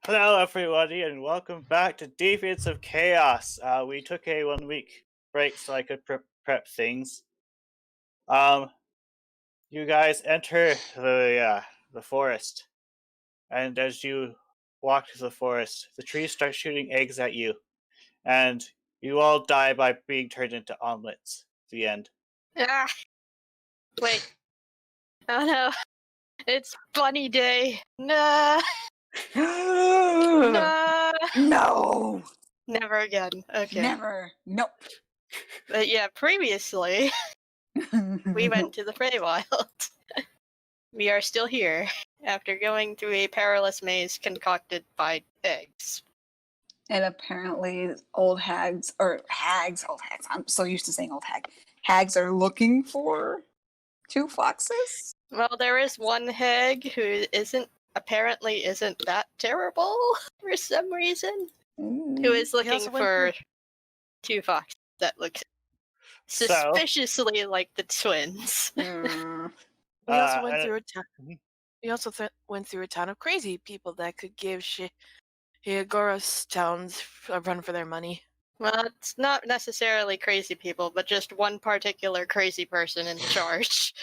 Hello, everybody, and welcome back to Deviants of Chaos. We took a 1 week break so I could prep things. You guys enter the forest, and as you walk to the forest, the trees start shooting eggs at you, and you all die by being turned into omelets. The end. Ah, wait. Oh no. It's bunny day. Nah. Nah. No! Never again. Okay. Never. Nope. But yeah, previously, we went to the Feywild. We are still here, after going through a perilous maze concocted by eggs. And apparently old hags, I'm so used to saying old hag. Hags are looking for 2 foxes? Well, there is one hag who apparently isn't that terrible for some reason, who is looking for 2 foxes that look suspiciously like the twins. We also went through a town. We also went through a town of crazy people that could give Hiagoras towns a run for their money. Well, it's not necessarily crazy people, but just one particular crazy person in charge.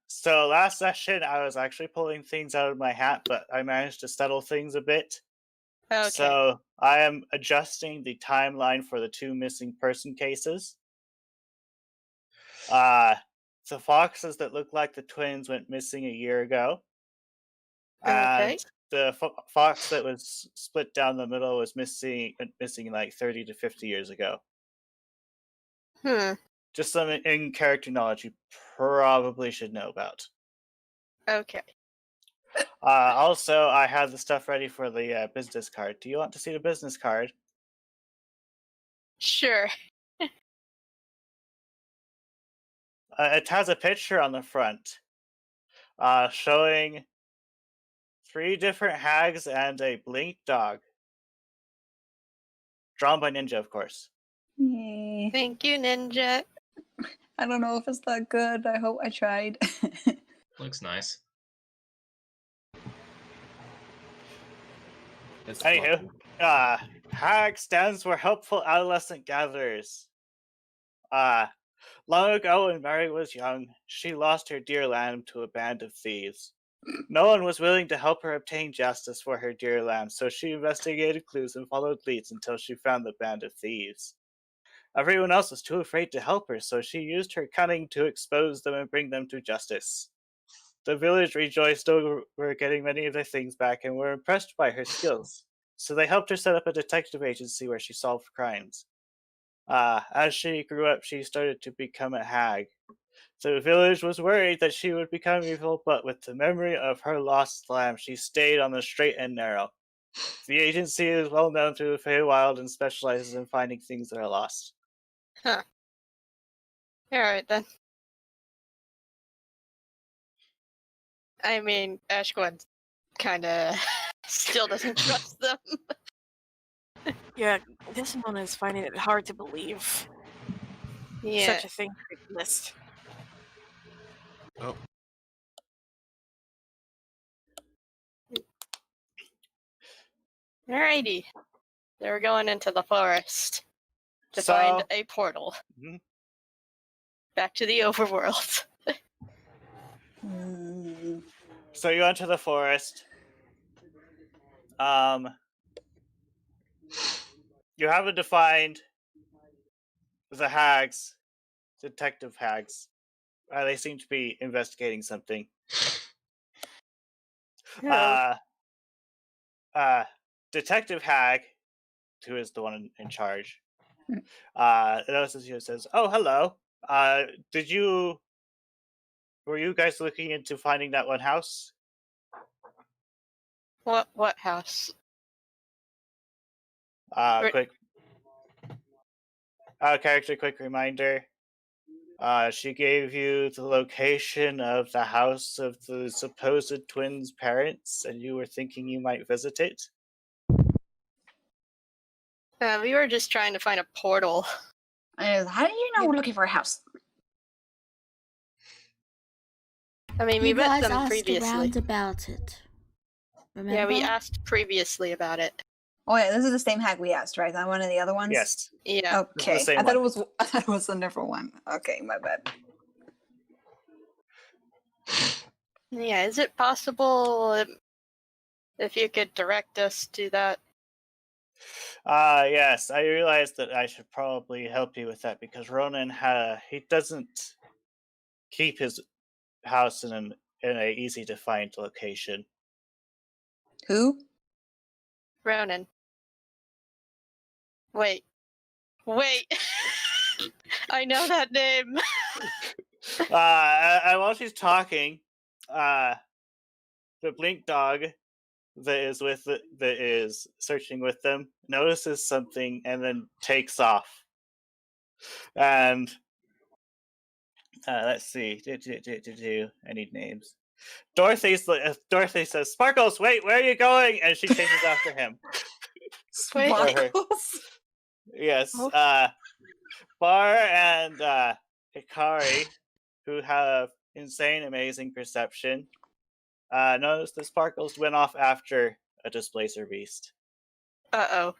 So last session I was actually pulling things out of my hat, but I managed to settle things a bit. Okay. So I am adjusting the timeline for the 2 missing person cases. The foxes that look like the twins went missing a year ago. Okay. And the fox that was split down the middle was missing like 30 to 50 years ago. Just some in-character knowledge you probably should know about. Okay. Also, I have the stuff ready for the business card. Do you want to see the business card? Sure. It has a picture on the front showing 3 different hags and a blink dog. Drawn by Ninja, of course. Yay. Thank you, Ninja. I don't know if it's that good. I hope I tried. Looks nice. Anywho, HAG stands for Helpful Adolescent Gatherers. Long ago when Mary was young, she lost her dear lamb to a band of thieves. No one was willing to help her obtain justice for her dear lamb, so she investigated clues and followed leads until she found the band of thieves. Everyone else was too afraid to help her, so she used her cunning to expose them and bring them to justice. The village rejoiced over getting many of their things back and were impressed by her skills, so they helped her set up a detective agency where she solved crimes. As she grew up, she started to become a hag. The village was worried that she would become evil, but with the memory of her lost lamb, she stayed on the straight and narrow. The agency is well known through the Feywild and specializes in finding things that are lost. Huh. Alright then. I mean, Ashquan kinda still doesn't trust them. Yeah, this one is finding it hard to believe such a thing could exist. Oh. Alrighty. They're going into the forest to find a portal. Back to the overworld. So you enter the forest. You haven't defined the hags, detective hags. They seem to be investigating something. Detective hag, who is the one in charge, notices you and says, "Oh, hello. Were you guys looking into finding that one house?" What house? Quick reminder. She gave you the location of the house of the supposed twins' parents, and you were thinking you might visit it? We were just trying to find a portal. How do you know we're looking for a house? I mean, we met them previously. You guys asked around about it. Remember? Yeah, we asked previously about it. Oh yeah, this is the same hag we asked, right? Not one of the other ones. Yes. Yeah. Okay. same I thought one. it was a different one. Okay, my bad. Yeah, is it possible if you could direct us to that? Yes, I realized that I should probably help you with that because Ronan he doesn't keep his house in a easy to find location. Who? Ronan. Wait. I know that name. And while she's talking, the blink dog that is searching with them notices something and then takes off. And let's see. I need names. Dorothy says, "Sparkles, wait, where are you going?" And she chases after him. Wait. Or her. Sparkles. Yes. Oh. Bar and Hikari, who have insane, amazing perception, noticed that Sparkles went off after a displacer beast. Uh-oh.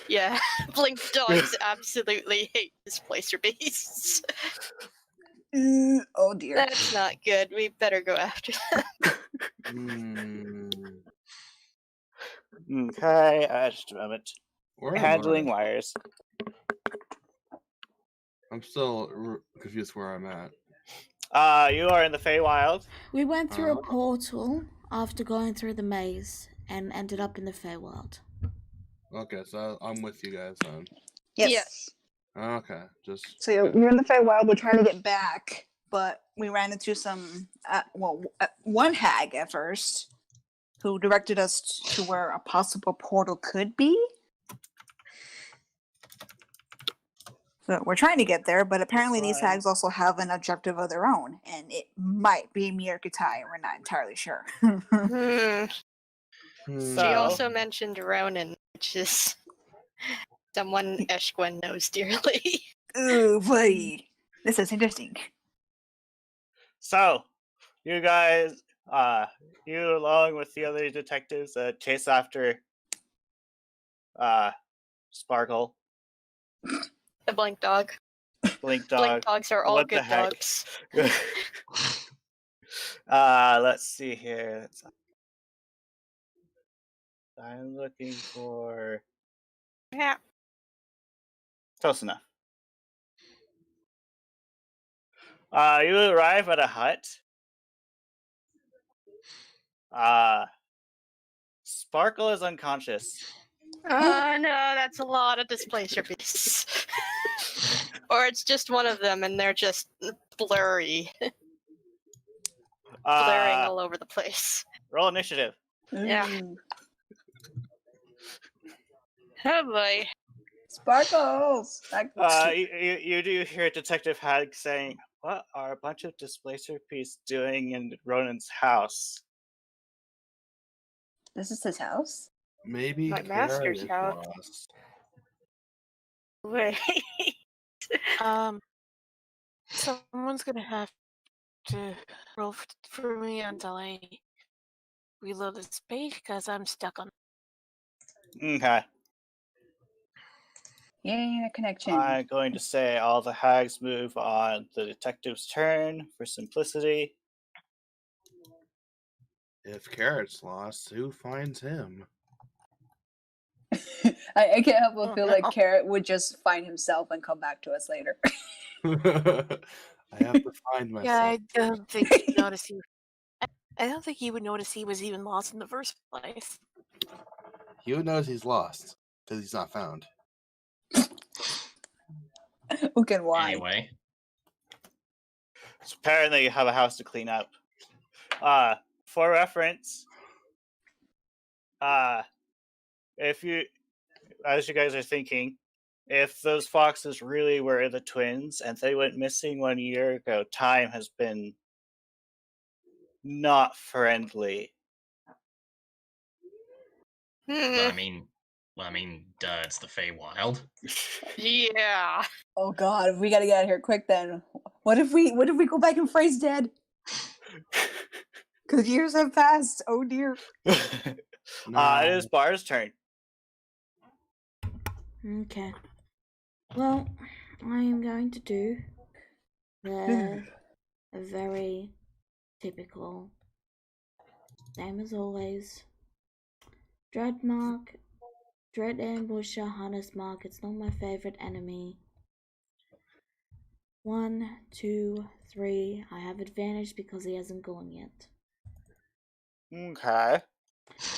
Yeah, Blink dogs absolutely hate displacer beasts. Oh dear. That's not good. We better go after Hmm. Okay, just a moment. Where am Handling I? wires. I'm still confused where I'm at. You are in the Feywild. We went through a portal after going through the maze and ended up in the Feywild. Okay, so I'm with you guys then. Yes. Okay, just So you're in the Feywild. We're trying to get back, but we ran into some one hag at first, who directed us to where a possible portal could be. So we're trying to get there, but apparently these Fine. hags also have an objective of their own, and it might be Mirkatai. We're not entirely sure. them. Hmm. She also mentioned Ronan, which is someone Eshgwen knows dearly. Ooh, boy. This is interesting. So, you guys, you along with the other detectives, chase after Sparkle, The Blink dog. Blink dog. Blink dogs are all What the good heck? dogs. Let's see here. I'm looking for Yeah. close enough. You arrive at a hut. Sparkle is unconscious. Oh no, that's a lot of displacer beasts. Or it's just one of them and they're just blurry. Blurring all over the place. Roll initiative. Yeah. Ooh. Oh boy. Sparkles! You do hear Detective Hag saying, "What are a bunch of displacer beasts doing in Ronan's house?" This is his house? Maybe My Kara master's is house. lost. Wait. Someone's gonna have to roll for me until I reload this page because I'm stuck on. Okay. Yeah, connection. I'm going to say all the hags move on the detective's turn for simplicity. If Carrot's lost, who finds him? I can't help but Oh, feel no. like Carrot would just find himself and come back to us later. I have to find myself. Yeah, I don't think he'd notice he. I don't think he would notice he was even lost in the first place. He would knows he's lost because he's not found. Who can why? Anyway, So apparently you have a house to clean up. For reference, if you, as you guys are thinking, if those foxes really were the twins and they went missing 1 year ago, time has been not friendly. well, I mean, duh, it's the Feywild. Yeah. Oh god, we gotta get out of here quick then. What if we go back and Frey's dead? Because years have passed. Oh dear. It is Bar's turn. Okay. Well, I am going to do a very typical, same as always. Dread Ambusher, Harness Mark. It's not my favorite enemy. 1, 2, 3. I have advantage because he hasn't gone yet. Okay.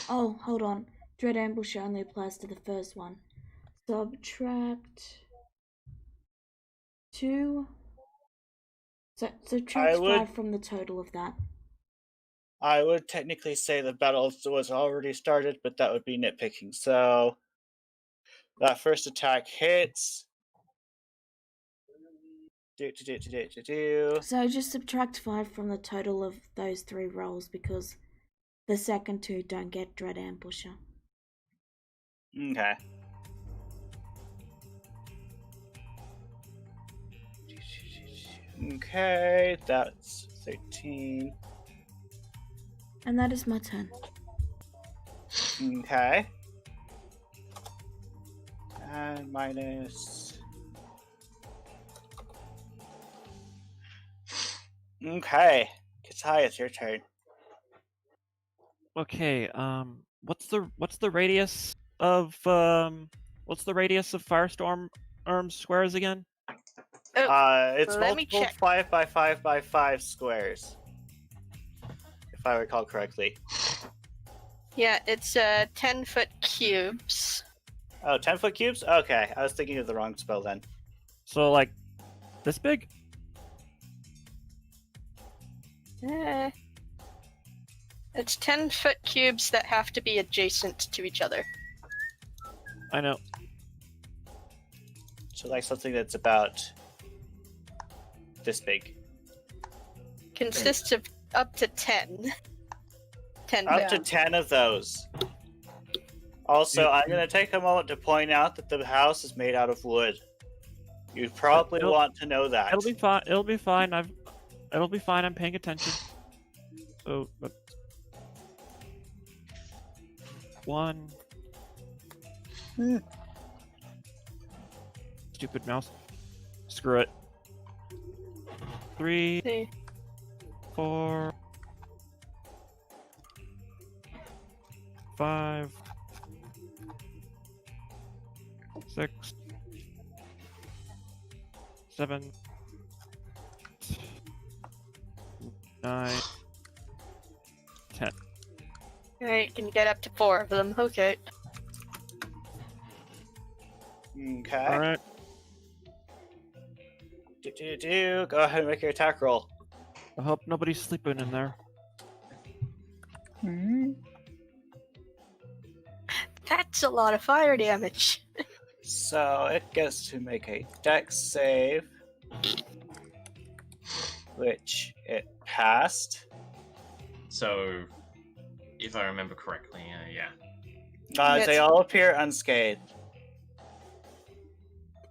Oh, hold on. Dread Ambusher only applies to the first one. Subtract 2. Subtract 5 from the total of that. I would technically say the battle was already started, but that would be nitpicking. So that first attack hits. So just subtract 5 from the total of those 3 rolls because the second 2 don't get Dread Ambusher. Okay. Okay, that's 13. And that is my turn. Okay. And minus. Okay. Katai, it's your turn. Okay, what's the radius of Firestorm squares again? It's let me multiple check. 5 by 5 by 5 squares. If I recall correctly. Yeah, it's 10-foot cubes. Oh, 10-foot cubes? Okay, I was thinking of the wrong spell then. So like this big? It's 10-foot cubes that have to be adjacent to each other. I know. So like something that's about this big. Consists of up to 10. 10 Up to 10 of those. Also, I'm going to take a moment to point out that the house is made out of wood. You probably want to know that. It'll be fine. It'll be fine. It'll be fine. I'm paying attention. So, but 1. Stupid mouse. Screw it. 3, 4, 5, 6, 7, 9, 10. Alright, can get up to 4 of them. Okay. Okay. Alright. Go ahead and make your attack roll. I hope nobody's sleeping in there. That's a lot of fire damage. So it gets to make a dex save, which it passed. So, if I remember correctly, yeah. They all appear unscathed.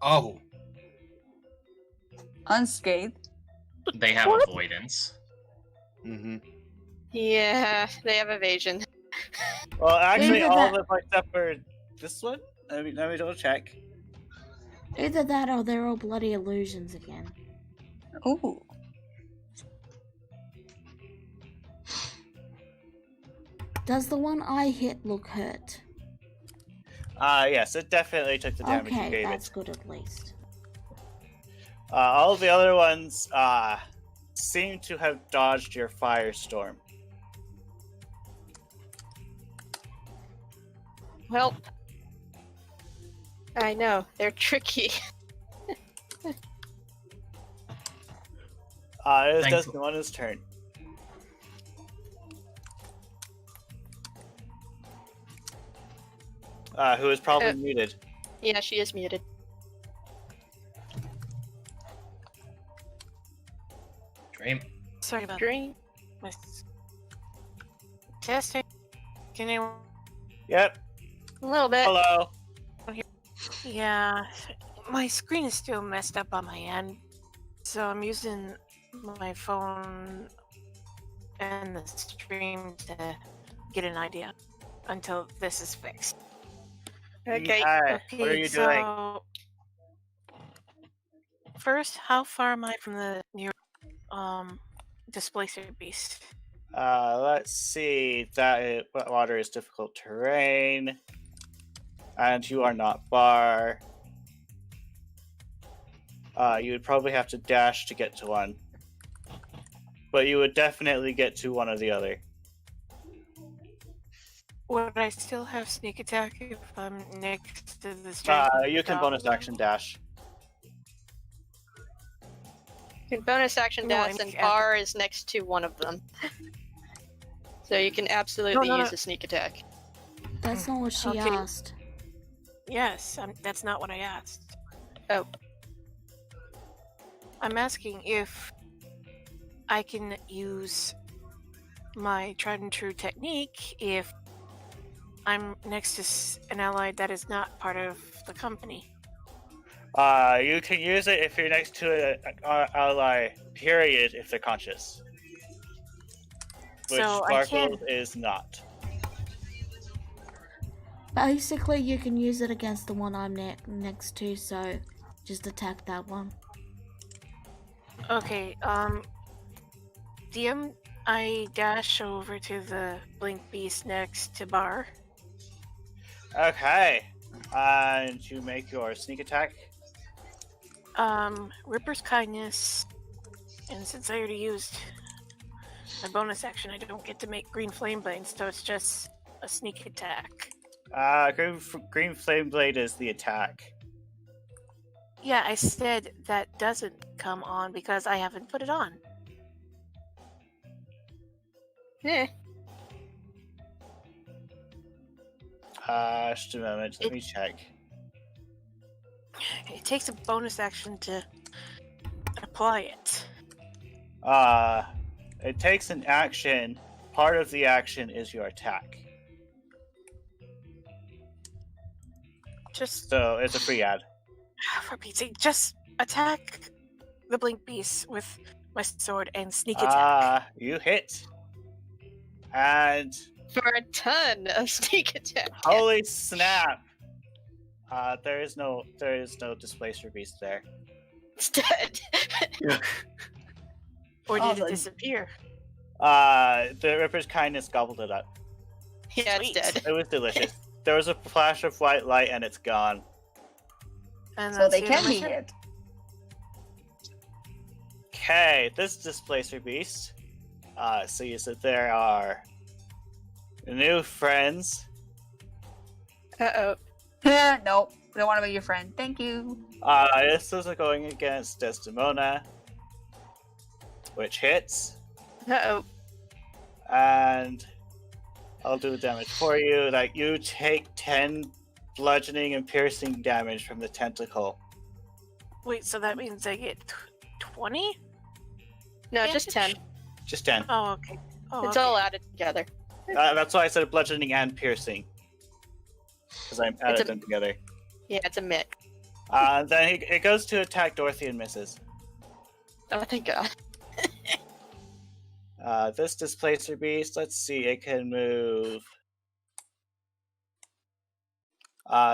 Oh. Unscathed. They have avoidance. Mm-hmm. Yeah, they have evasion. Well, actually, Either all that- of them except for this one. Let me double check. Either that or they're all bloody illusions again. Ooh. Does the one I hit look hurt? Yes, it definitely took the damage you Okay, gave that's it. good at least. All of the other ones seem to have dodged your firestorm. Well, I know, they're tricky. It is Thanks. Desdemona's turn. Who is probably muted. Yeah, she is muted. Dream. Sorry about Dream. that. Testing. Can you? Yep. A little bit. Hello. Yeah, my screen is still messed up on my end, so I'm using my phone and the stream to get an idea until this is fixed. Okay. What are you doing? So first, how far am I from the near displacer beast? Let's see. Water is difficult terrain, and you are not bar. You would probably have to dash to get to one, but you would definitely get to one or the other. Would I still have sneak attack if I'm next to the strength? You can bonus action dash. You can bonus action No, I dash, mean and bar is next to one of them. So you can absolutely No. use a sneak attack. That's not what she Okay. asked. Yes, that's not what I asked. Oh. I'm asking if I can use my tried and true technique if I'm next to an ally that is not part of the company. You can use it if you're next to an ally, period, if they're conscious. Which So I Sparkle can't. is not. Basically, you can use it against the one I'm next to, so just attack that one. Okay, DM, I dash over to the Blink Beast next to Bar. Okay. And you make your sneak attack. Ripper's Kindness, and since I already used my bonus action, I don't get to make Green Flame Blade, so it's just a sneak attack. Green Flame Blade is the attack. Yeah, I said that doesn't come on because I haven't put it on. Eh. Just a moment, let me check. It takes a bonus action to apply it. It takes an action. Part of the action is your attack. Just So it's a free add. for Pete's sake, just attack the Blink Beast with my sword and sneak attack. You hit. And For a ton of sneak attack. holy snap! There is no displacer beast there. It's dead. Or Oh, did it the- disappear? The Ripper's Kindness gobbled it up. Yeah, it's Sweet. dead. It was delicious. There was a flash of white light and it's gone. And So that's they the end can of my be turn. hit. Okay, this displacer beast. So you said there are new friends. Uh-oh. Nope. We don't want to be your friend. Thank you. This is going against Desdemona, which hits, Uh-oh. and I'll do the damage for you. Like, you take 10 bludgeoning and piercing damage from the tentacle. Wait, so that means I get 20? No, just 10. Just 10. Oh, okay. Oh, It's okay. all added together. That's why I said bludgeoning and piercing. Because I added a- them together. Yeah, it's a mix. Then it goes to attack Dorothy and misses. Oh, thank God. This displacer beast, let's see, it can move.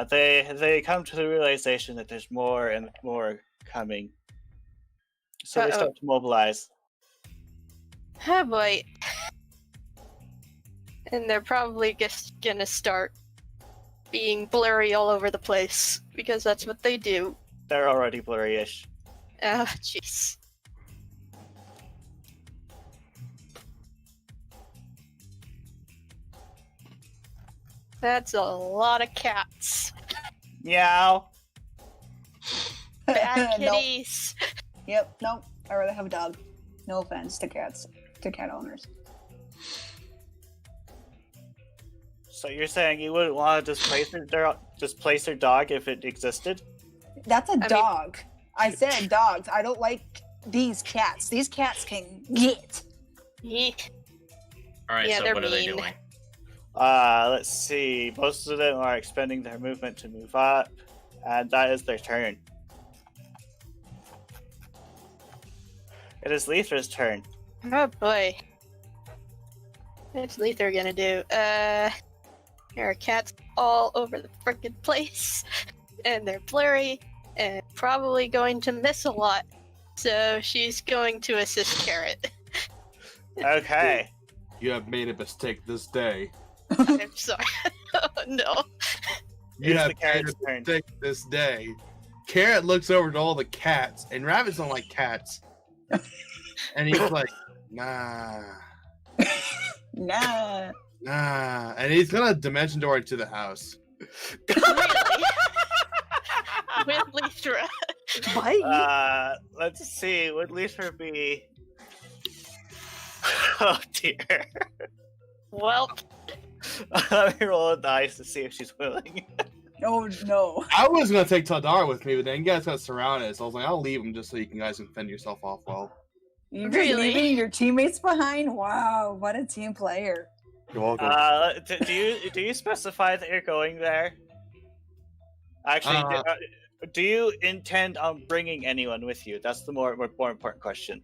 They come to the realization that there's more and more coming. So they Uh-oh. start to mobilize. Oh, boy. And they're probably just gonna start being blurry all over the place, because that's what they do. They're already blurry-ish. Oh, jeez. That's a lot of cats. Meow! Bad Nope. kitties. Yep. Nope. I'd rather have a dog. No offense to cats, to cat owners. So you're saying you wouldn't want to displace your dog if it existed? That's a mean- dog. I said dogs. I don't like these cats. These cats can get. Yeek. Alright, Yeah, so they're what are they mean. doing? Let's see. Most of them are expending their movement to move up, and that is their turn. It is Letha's turn. Oh boy. What's Lether gonna do? There are cats all over the frickin' place, and they're blurry, and probably going to miss a lot. So she's going to assist Carrot. Okay. You have made a mistake this day. I'm sorry. Oh, no. You It's have the made carrot's a turn. mistake this day. Carrot looks over to all the cats, and rabbits don't like cats. And he's like, nah. Nah. Nah. And he's gonna dimension door into the house. Really? With Lithra. Bye. Let's see. Would Lisa be? Oh dear. Well, Let me roll a dice to see if she's willing. Oh no. I was gonna take Taldar with me, but then you guys got surrounded, so I was like, I'll leave him just so you guys can fend yourself off well. You're just Really? leaving your teammates behind? Wow, what a team player. You're welcome. Do you specify that you're going there? Actually, do you intend on bringing anyone with you? That's the more important question.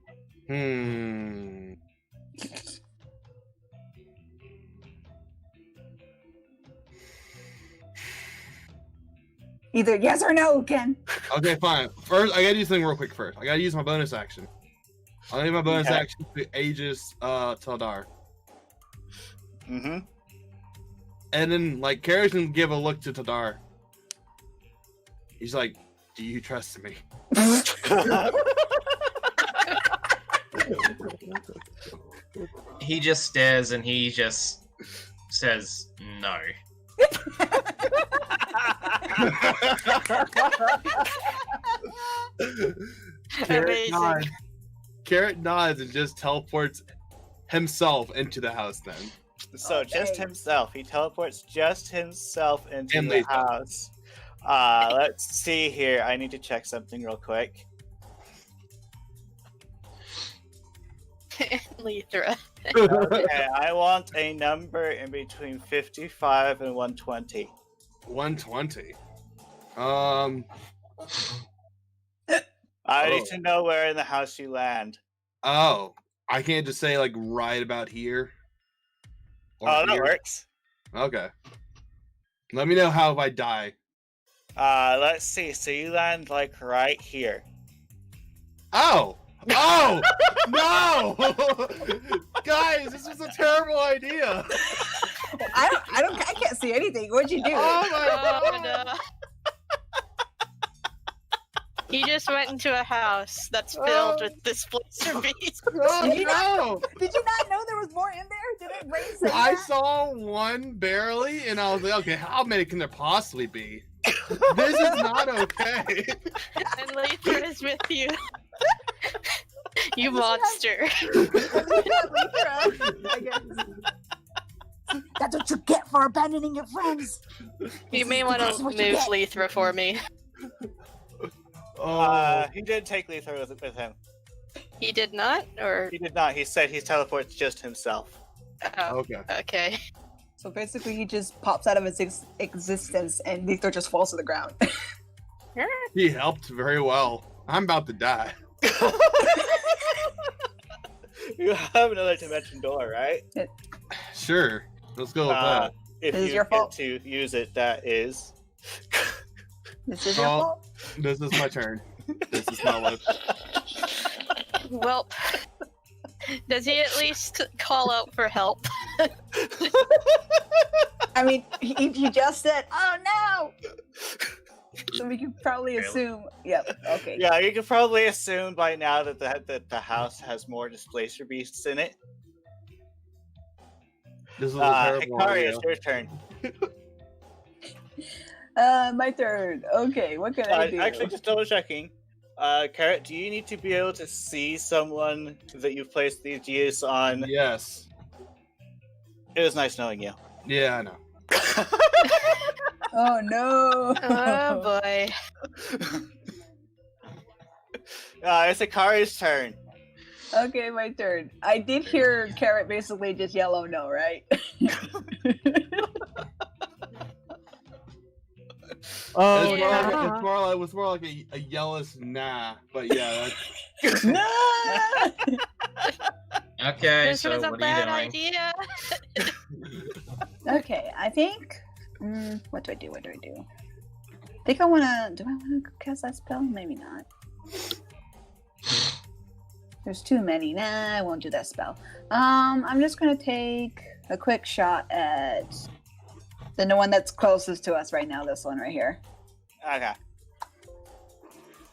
Either yes or no, Ken. Okay, fine. First, I gotta do something real quick first. I gotta use my bonus action. I'll need my bonus Okay. action to Aegis Taldar. Mm-hmm. And then, like, Kara's gonna give a look to Taldar. He's like, do you trust me? He just stares and he just says no. Amazing. Carrot nods and just teleports himself into the house then. So just Okay. himself. He teleports just himself into And the Lisa. house. Let's see here. I need to check something real quick. Lithra. Okay, I want a number in between 55 and 120. 120. I need Oh. to know where in the house you land. Oh, I can't just say like right about here. Or Oh, that here. works. Okay. Let me know how if I die. Let's see. So you land like right here. Oh! Oh! No! Guys, this was a terrible idea. I can't see anything. What'd you do? Oh my Oh, god! no. He just went into a house that's filled with displacer beasts. Oh Did you no! Did you not know there was more in there? Did it rain say I that? saw one barely, and I was like, okay, how many can there possibly be? This is not okay. And Lithra is with you. You monster. I guess. That's what you get for abandoning your friends. You may want to move Lithra for me. Oh, He did take Lether with him. He did not? Or. He did not. He said he teleports just himself. Oh, okay. okay. So basically, he just pops out of his existence, and Victor just falls to the ground. He helped very well. I'm about to die. You have another dimension door, right? Sure. Let's go with that. If Is it you your get fault? to use it, that is. This is your Oh. fault. This is my turn. This is my life. Well, does he at least call out for help? I mean, he just said, "Oh no!" So we can probably assume. Yep. Okay. Yeah, you can probably assume by now that the house has more displacer beasts in it. This is a terrible Hikari, idea. it's your turn. My turn. Okay, what can I do? Actually, just double checking. Carrot, do you need to be able to see someone that you've placed these gears on? Yes. It was nice knowing you. Yeah, I know. Oh no! Oh boy. It's Hikari's turn. Okay, my turn. I did hear Carrot basically just yell, "Oh no!" Right? Oh, Yeah. It was more like a yellless nah, but yeah. No! Okay, This so was a what are you bad doing? idea. Okay, I think. What do I do? What do I do? I think I wanna. Do I wanna cast that spell? Maybe not. There's too many. Nah, I won't do that spell. I'm just gonna take a quick shot at the one that's closest to us right now. This one right here. Okay.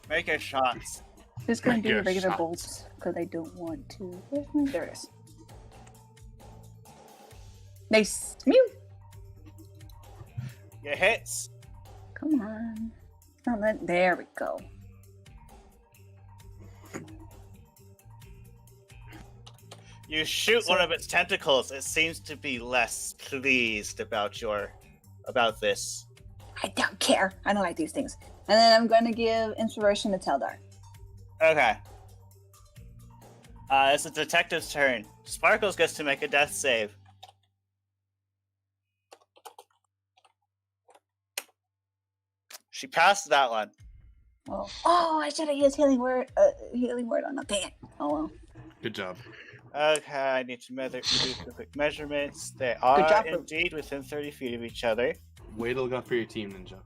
Make your shots. Just gonna Make do your regular shots. bolts because I don't want to. Where's my? There it is. Nice. Mew. Your hits. Come on. Oh, there we go. You shoot one of its tentacles. It seems to be less pleased about this. I don't care. I don't like these things. And then I'm going to give inspiration to Teldar. Okay. It's the detective's turn. Sparkles gets to make a death save. She passed that one. Oh, I should have used healing word on the thing. Oh well. Good job. Okay, I need to do some quick measurements. They Good are job. indeed within 30 feet of each other. Way to look out for your team, Ninja.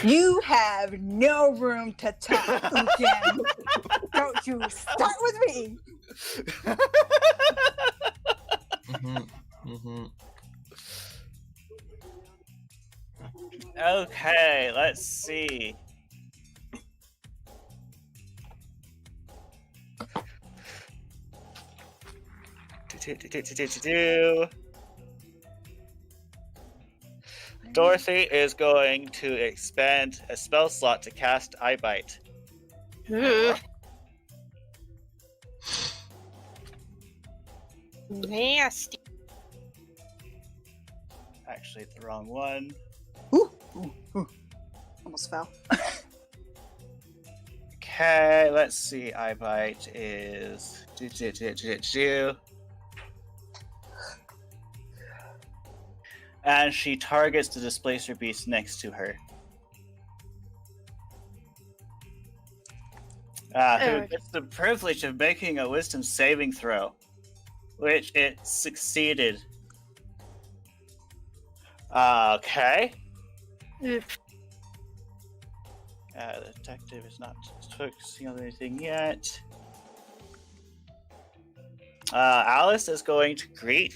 You have no room to talk again. Don't you start with me. Okay, let's see. Dorothy is going to expand a spell slot to cast Eye Bite. Ugh. Nasty. Actually, the wrong one. Ooh, ooh, ooh. Almost fell. Okay, let's see. Eye Bite is. And she targets the Displacer Beast next to her. Who gets the privilege of making a Wisdom saving throw, which it succeeded. Okay. Ugh. The detective is not focusing on anything yet. Alice is going to greet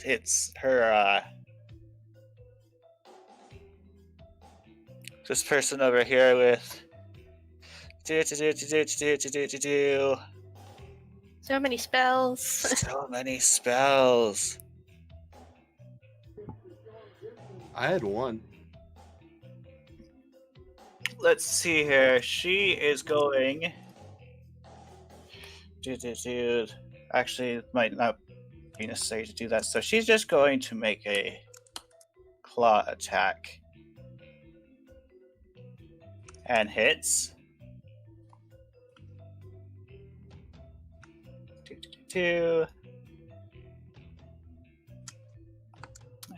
her this person over here with So many spells. so many spells. I had one. Let's see here. She is going. Actually, it might not be necessary to do that. So she's just going to make a claw attack. And hits.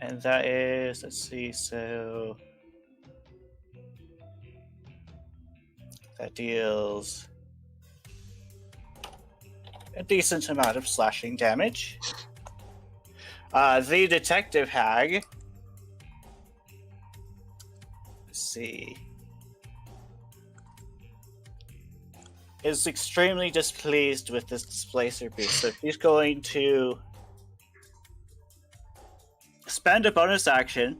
And that is, let's see, so that deals a decent amount of slashing damage. The detective hag, let's see, is extremely displeased with this Displacer Beast, so she's going to spend a bonus action.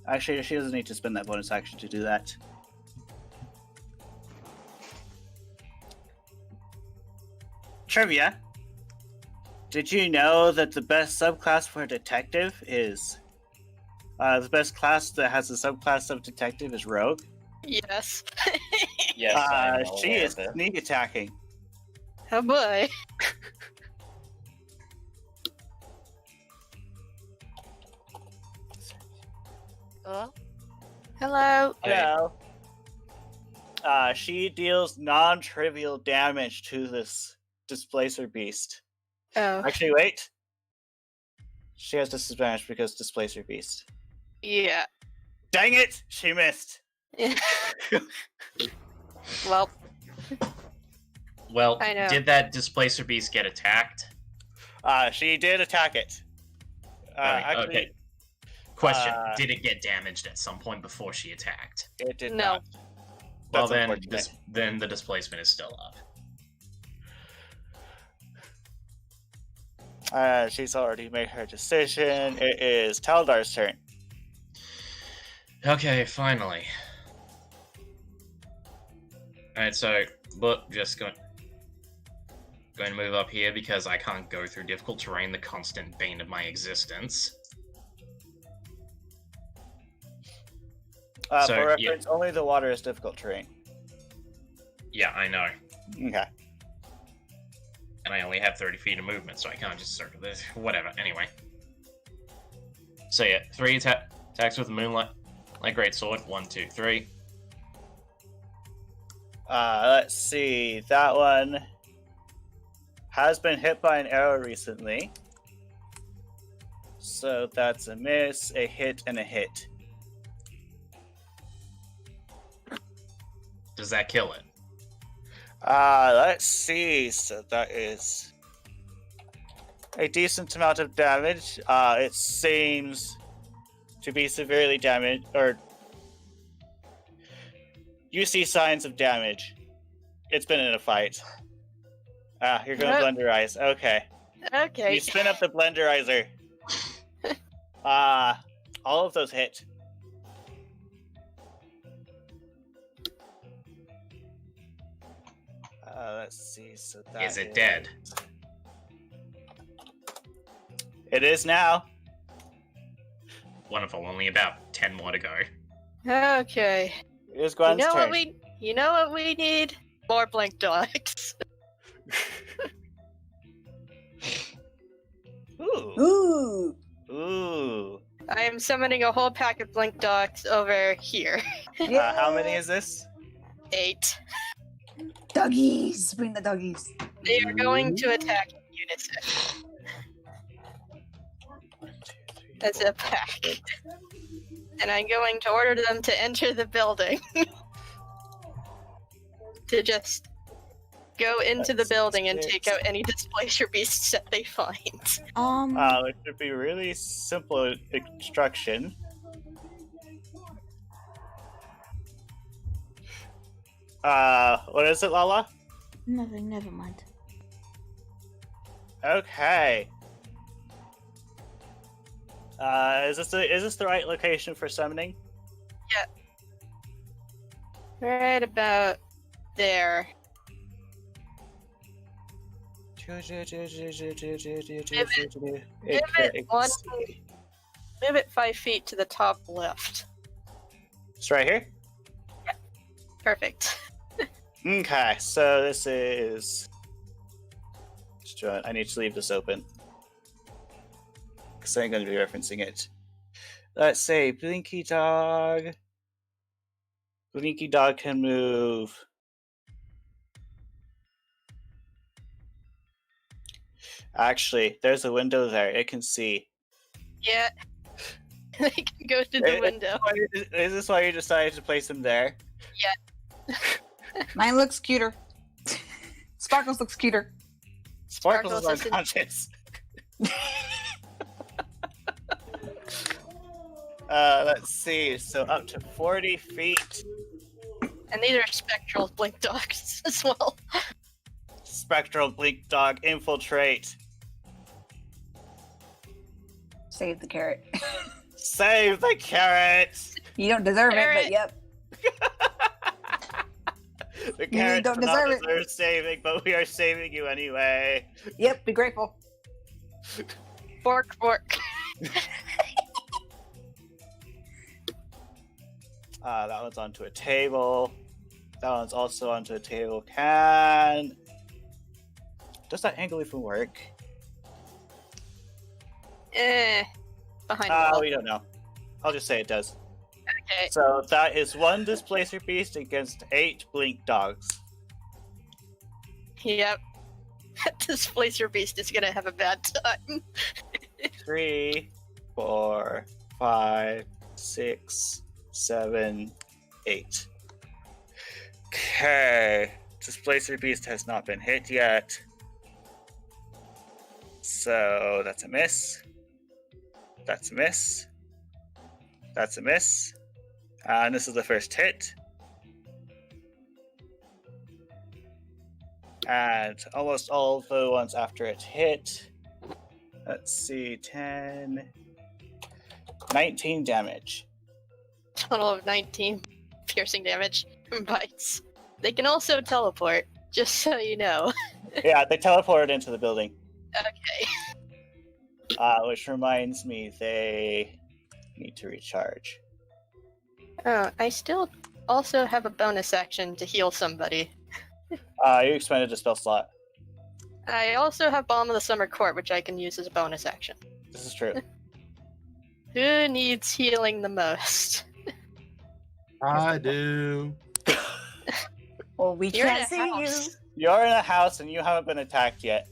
Actually, she doesn't need to spend that bonus action to do that. Trivia. Did you know that the best subclass for a detective is... the best class that has a subclass of detective is Rogue? Yes. Yes, I'm She aware is of it. sneak attacking. Oh boy. Oh, Hello. Hello. She deals non-trivial damage to this Displacer Beast. Oh. Actually, wait. She has disadvantage because Displacer Beast. Yeah. Dang it! She missed. Well. Well, I know. did that displacer beast get attacked? She did attack it. Right, Actually, okay. Question: uh, did it get damaged at some point before she attacked? it did No. not. Well, That's then, unfortunate. then the displacement is still up. She's already made her decision. It is Taldar's turn. Okay, finally. Alright, so, but just going to move up here because I can't go through difficult terrain, the constant bane of my existence. So, For yeah. reference, only the water is difficult terrain. Yeah, I know. Okay. And I only have 30 feet of movement, so I can't just circle this. Whatever, anyway. So yeah, 3 attacks with the Moonlight Greatsword. 1, 2, 3. Let's see. That one has been hit by an arrow recently. So that's a miss, a hit, and a hit. Does that kill it? Let's see. So that is a decent amount of damage. It seems to be severely damaged, or you see signs of damage. It's been in a fight. You're gonna blenderize. Okay. Okay. You spin up the blenderizer. All of those hit. Let's see. So that Is it dead? It is now. Wonderful. Only about 10 more to go. Okay. It is Gwen's turn. You know what we need? More blink dogs. Ooh. Ooh. Ooh. I am summoning a whole pack of blink dogs over here. How many is this? 8. Doggies. Bring the doggies. They are going to attack in unison. As a pack. And I'm going to order them to enter the building. To just go into the building and take out any displacer beasts that they find. It should be really simple instruction. What is it, Lala? Nothing, never mind. Okay. Is this the right location for summoning? Right about there. Move it 5 feet to the top left. It's right here? Perfect. Okay, so this is... I need to leave this open. Because I'm going to be referencing it. Let's say Blinky Dog. Blinky Dog can move... Actually, there's a window there. It can see. Yeah. They can go through the window. Is this why you decided to place them there? Yeah. Mine looks cuter. Sparkles looks cuter. Sparkles is Sparkles isn't- unconscious. Let's see. So up to 40 feet. And these are spectral blink dogs as well. Spectral Blink Dog infiltrate. Save the carrot. Save the carrot! You don't deserve Carrot. it, but yep. The carrot don't does not deserve it. deserve saving, but we are saving you anyway. Yep, be grateful. Fork, fork. That one's onto a table. That one's also onto a table. Does that angle even work? Behind the wall. We don't know. I'll just say it does. Okay. So that is 1 displacer beast against 8 blink dogs. Yep. Displacer beast is gonna have a bad time. 3, 4, 5, 6, 7, 8. Okay. Displacer Beast has not been hit yet. So that's a miss. That's a miss. That's a miss. And this is the first hit. And almost all of the ones after it hit. Let's see, 10... 19 damage. Total of 19 piercing damage from bites. They can also teleport, just so you know. Yeah, they teleported into the building. Okay. Which reminds me, they need to recharge. Oh, I still also have a bonus action to heal somebody. You expended a spell slot. I also have Balm of the Summer Court, which I can use as a bonus action. This is true. Who needs healing the most? I do. Well, we You're in can't a see you. house. You're in a house and you haven't been attacked yet.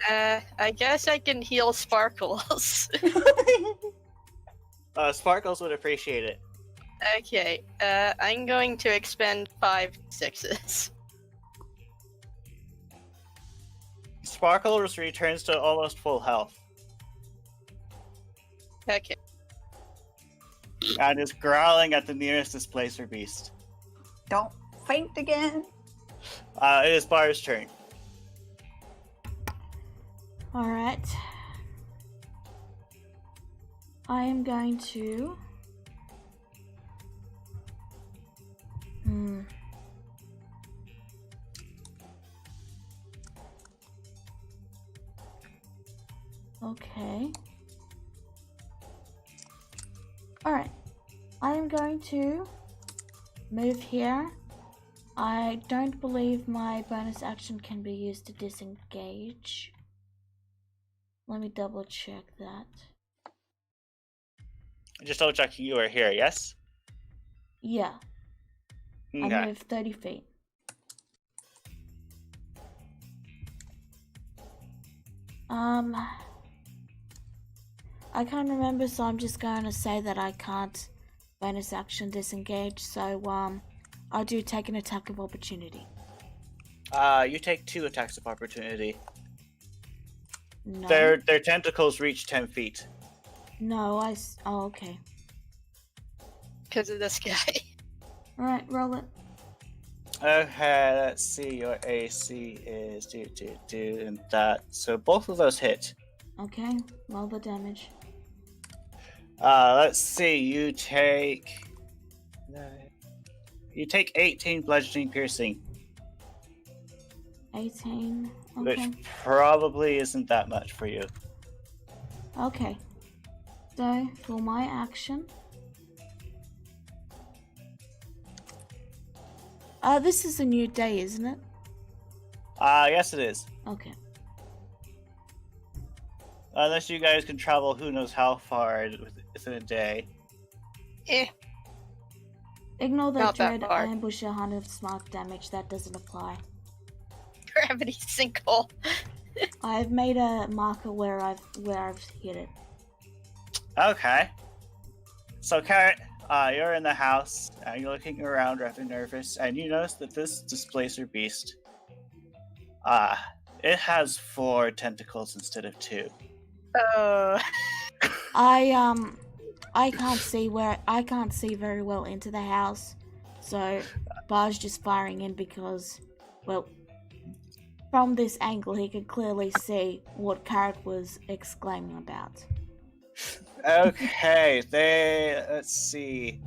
I guess I can heal Sparkles. Sparkles would appreciate it. Okay, I'm going to expend 5 6s. Sparkles returns to almost full health Okay. and is growling at the nearest Displacer Beast. Don't faint again. It is Bar's turn. Alright. I am going to... Okay. Alright. I am going to move here. I don't believe my bonus action can be used to disengage. Let me double check that. Just double checking you are here, yes? Yeah, I Okay. move 30 feet. I can't remember, so I'm just going to say that I can't bonus action disengage, so I'll do take an attack of opportunity. You take 2 attacks of opportunity. No. Their tentacles reach 10 feet. No, oh, okay. Because of this guy. Alright, roll it. Okay, let's see. Your AC is and that. So both of those hit. Okay, roll the damage. Let's see. You take 18 bludgeoning piercing, 18. Okay. which probably isn't that much for you. Okay. So, for my action... this is a new day, isn't it? Yes, it is. Okay. Unless you guys can travel who knows how far within a day. Eh. Ignore the Not that dread far. ambush 100 smart damage, that doesn't apply. Gravity sinkhole. I've made a marker where I've hit it. Okay. So, Carrot, you're in the house, and you're looking around rather nervous, and you notice that this Displacer Beast, it has 4 tentacles instead of 2. Oh. I can't see very well into the house, so Bar's just firing in because, well, from this angle he could clearly see what Carrot was exclaiming about. Okay, let's see.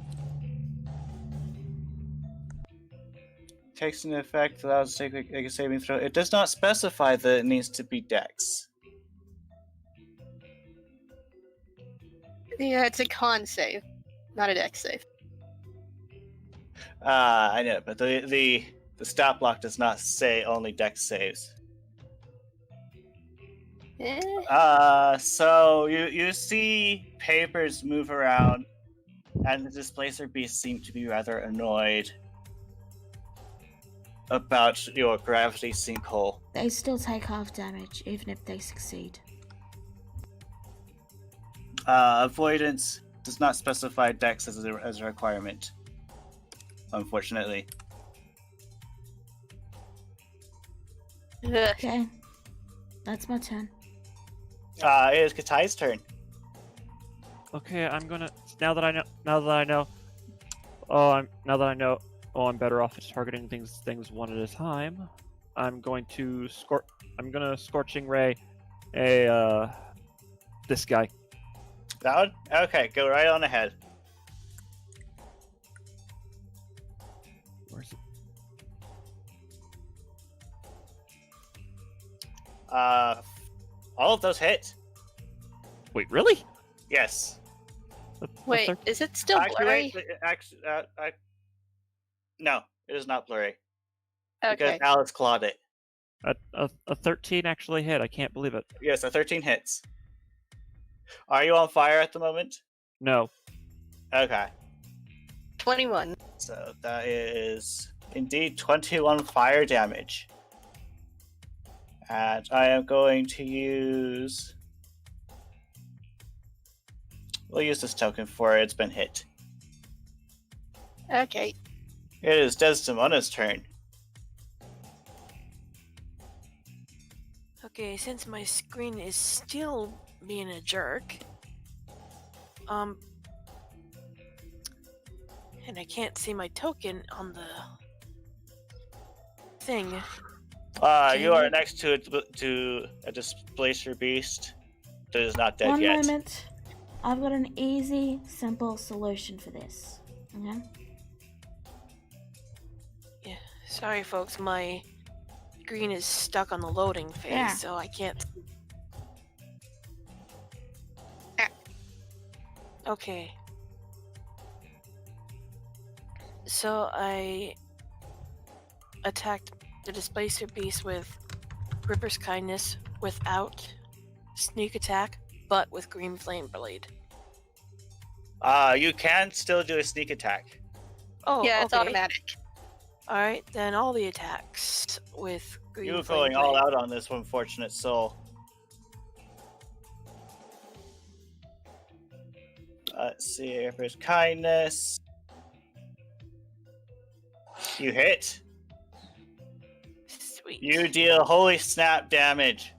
Takes an effect, allows to take a saving throw. It does not specify that it needs to be Dex. Yeah, it's a con save, not a dex save. I know, but the stat block does not say only Dex saves. Eh. So you see papers move around, and the Displacer Beast seem to be rather annoyed about your gravity sinkhole. They still take half damage, even if they succeed. Avoidance does not specify Dex as a requirement, unfortunately. Okay. That's my turn. It is Katai's turn. Okay, I'm gonna. Now that I know. Oh, I'm better off at targeting things one at a time. I'm going to scorching ray this guy. That one? Okay, go right on ahead. Where's it? All of those hit. Wait, really? Yes. Wait, is it still blurry? No, it is not blurry. Because Okay. Alice clawed it. A 13 actually hit. I can't believe it. Yes, a 13 hits. Are you on fire at the moment? No. Okay. 21. So that is indeed 21 fire damage. And I am going to use... We'll use this token for it. It's been hit. Okay. It is Desdemona's turn. Okay, since my screen is still being a jerk, and I can't see my token on the thing. You are next to a displacer beast that is not dead One yet. moment. I've got an easy, simple solution for this. Okay? Yeah, sorry folks, my screen is stuck on the loading phase, Yeah. so I can't. Okay. So I attacked the displacer beast with Ripper's Kindness without sneak attack, but with Green Flame Blade. You can still do a sneak attack. Oh, Yeah, it's okay. automatic. Alright, then all the attacks with Green You're Flame going all Blade. out on this unfortunate soul. Let's see, Ripper's Kindness. You hit. Sweet. You deal holy snap damage.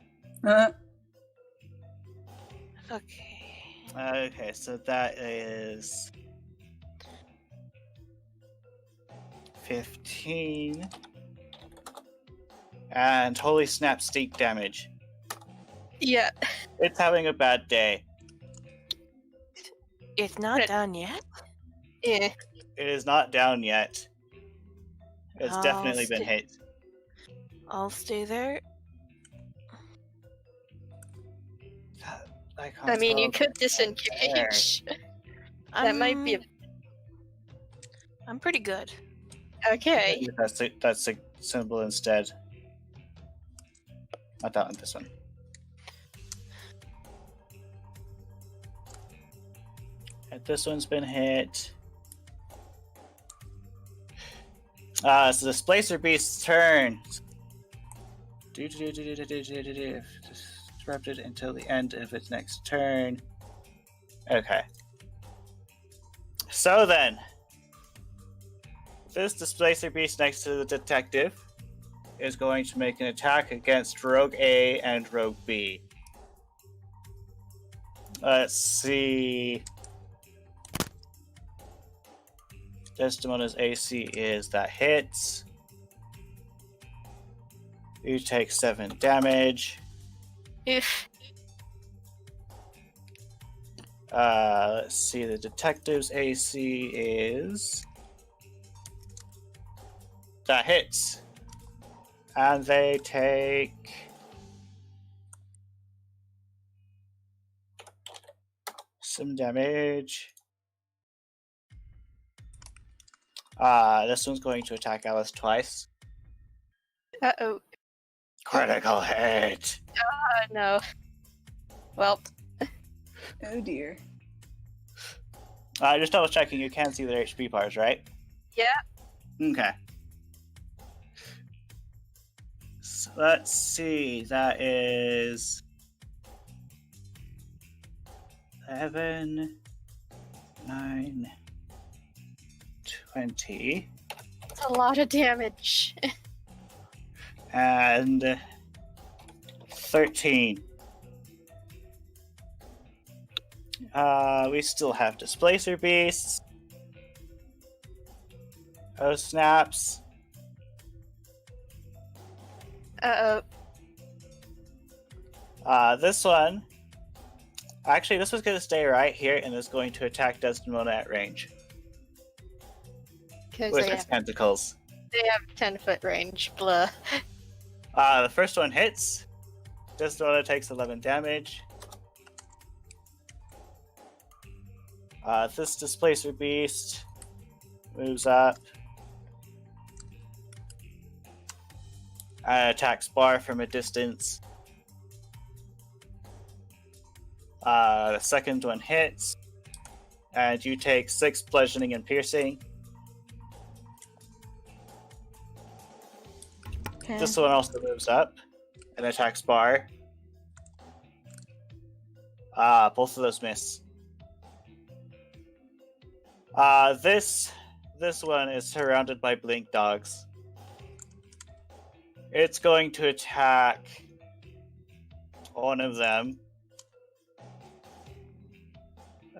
Okay. Okay, so that is 15. And holy snap stink damage. Yeah. It's having a bad day. It's not done yet? Yeah. It is not down yet. It's I'll definitely been hit. I'll stay there. I mean, you could disengage. That might be. I'm pretty good. Okay. That's a symbol instead. Not that one, this one. And this one's been hit. So the Displacer Beast's turn. Disrupted until the end of its next turn. Okay. So then, this Displacer Beast next to the detective is going to make an attack against Rogue A and Rogue B. Let's see. Desdemona's AC is that hits. You take 7 damage. If Let's see. The detective's AC is that hits, and they take some damage. This one's going to attack Alice twice. uh-oh. Critical hit. No. Well, Oh dear. Just double checking. You can see their HP bars, right? yeah. Okay. So let's see. That is 11, 9, 20. It's a lot of damage. And 13. We still have Displacer Beasts. Oh, snaps. This one. Actually, this was going to stay right here and is going to attack Desdemona at range. Because With they its have tentacles. 10-foot range. Blah. The first one hits. Desdemona takes 11 damage. This Displacer Beast moves up and attacks Bar from a distance. The second one hits, and you take 6 bludgeoning and piercing. Okay. This one also moves up and attacks Bar. Both of those miss. This one is surrounded by blink dogs. It's going to attack one of them.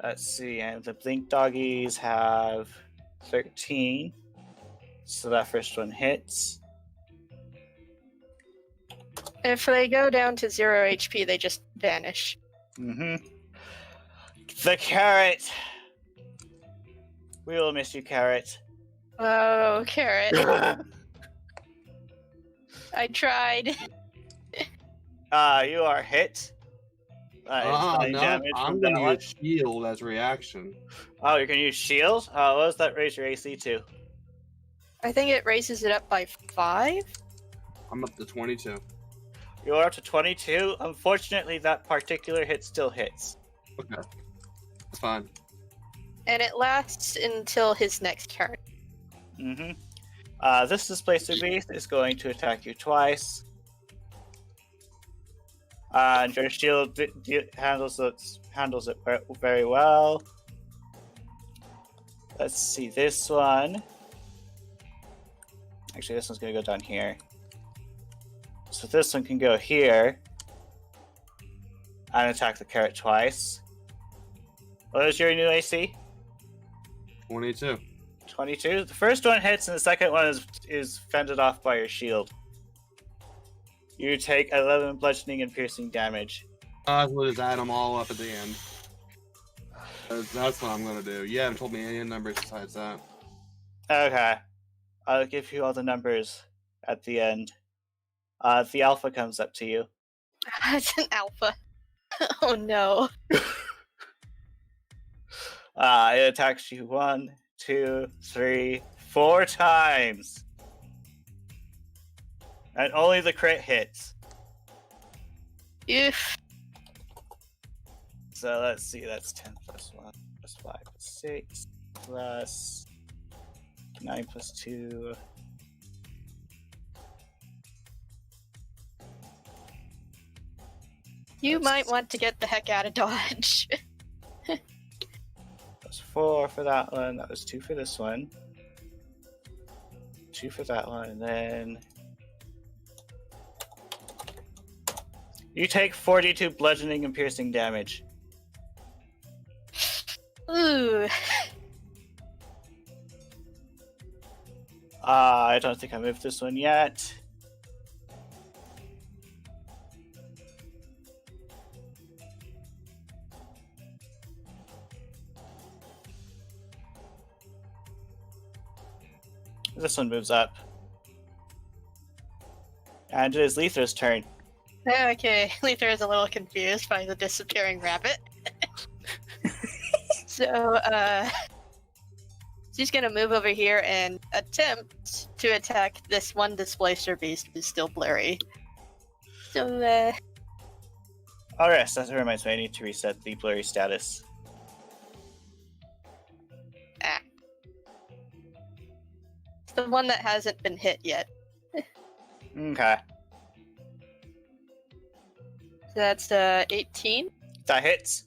Let's see, and the blink doggies have 13. So that first one hits. If they go down to 0 HP, they just vanish. Mm-hmm. The carrot! We will miss you, carrot. Oh, Carrot. I tried. You are hit. Oh, Nine no, damage I'm from going that to one. use shield as reaction. Oh, you're gonna use shield? What does that raise your AC to? I think it raises it up by 5. I'm up to 22. You're up to 22. Unfortunately, that particular hit still hits. Okay. That's fine. And it lasts until his next turn. Mm-hmm. This Displacer Beast is going to attack you twice. And your shield handles it very well. Let's see, this one. Actually, this one's going to go down here. So this one can go here and attack the carrot twice. What is your new AC? 22. 22. The first one hits, and the second one is fended off by your shield. You take 11 bludgeoning and piercing damage. We'll just add them all up at the end. That's what I'm going to do. You haven't told me any numbers besides that. Okay. I'll give you all the numbers at the end. The alpha comes up to you. It's an alpha. Oh no. It attacks you 1, 2, 3, 4 times. And only the crit hits. If So let's see, that's 10 plus 1 plus 5 plus 6 plus 9 plus 2. you might want to get the heck out of Dodge. Plus 4 for that one. That was 2 for this one. 2 for that one, and then you take 42 bludgeoning and piercing damage. Ooh. I don't think I moved this one yet. This one moves up. And it is Lether's turn. Okay, Lether is a little confused by the disappearing rabbit. So, she's gonna move over here and attempt to attack this one Displacer Beast who's still blurry. So, Oh yes, that reminds me, I need to reset the blurry status. it's the one that hasn't been hit yet. Okay. So that's 18. That hits.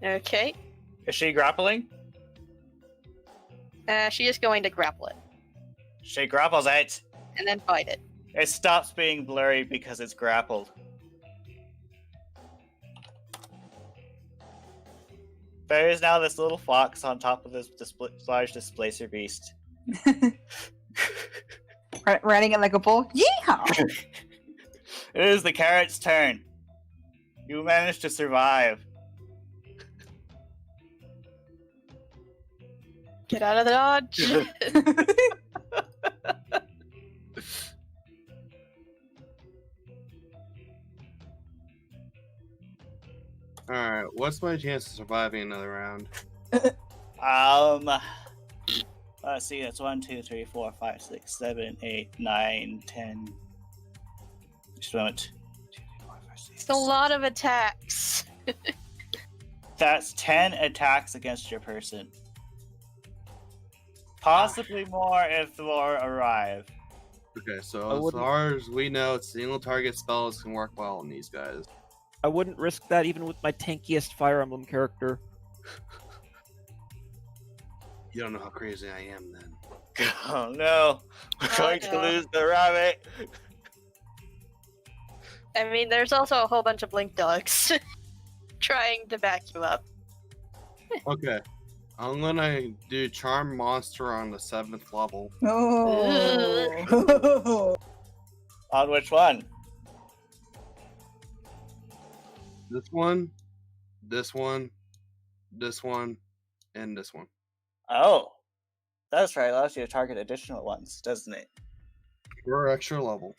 Okay. Is she grappling? She is going to grapple it She grapples it. and then bite it. It stops being blurry because it's grappled. There is now this little fox on top of this large displacer beast. Riding it like a bull. Yeehaw! It is the carrot's turn. You managed to survive. Get out of the dodge. Alright, what's my chance of surviving another round? Let's see, it's 1, 2, 3, 4, 5, 6, 7, 8, 9, 10. Just a moment. 2, 3, 4, 5, 6. It's a lot of attacks. That's 10 attacks against your person. Possibly more if more arrive. Okay, so as far as we know, single target spells can work well on these guys. I wouldn't risk that even with my tankiest Fire Emblem character. You don't know how crazy I am then. Oh no, we're going to lose the rabbit. I mean, there's also a whole bunch of blink dogs trying to back you up. Okay. I'm gonna do Charm Monster on the 7th level. Oh. On which one? This one, this one, this one, and this one. Oh, that's right. Allows you to target additional ones, doesn't it? For extra level.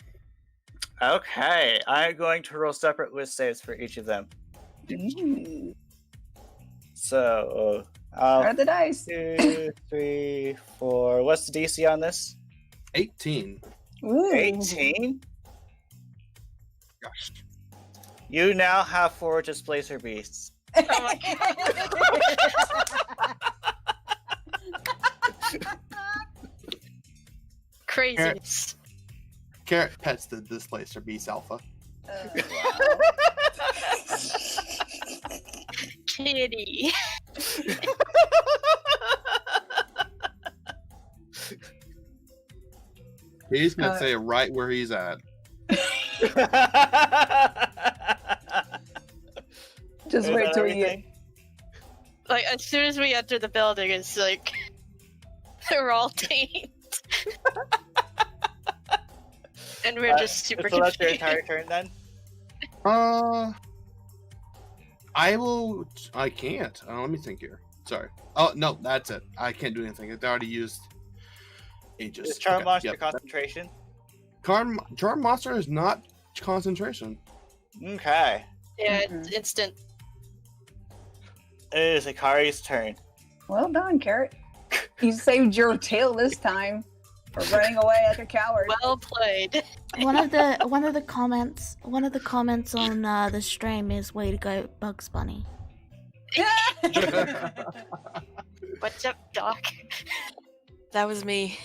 Okay, I'm going to roll separate whiz saves for each of them. Ooh. So, Are the dice? 2, 3, 4. What's the DC on this? 18. Ooh. 18? Gosh. You now have 4 displacer beasts. Oh my Craziness. Carrot pets the Displacer Beast Alpha. Kitty. He's gonna say it right where he's at. Just Is wait that till you get. everything? Like, as soon as we enter the building, it's like, they're all tamed. And we're just super So that's your confused. entire turn then? I can't. Let me think here. Sorry. Oh, no, that's it. I can't do anything. It's already used ages. Is Charm Okay, Monster yep. concentration? Charm Monster is not concentration. Okay. Yeah, it's instant. It is Akari's turn. Well done, Carrot. You saved your tail this time for running away like a coward. Well played. One of the comments on the stream is "Way to go, Bugs Bunny." What's up, Doc? That was me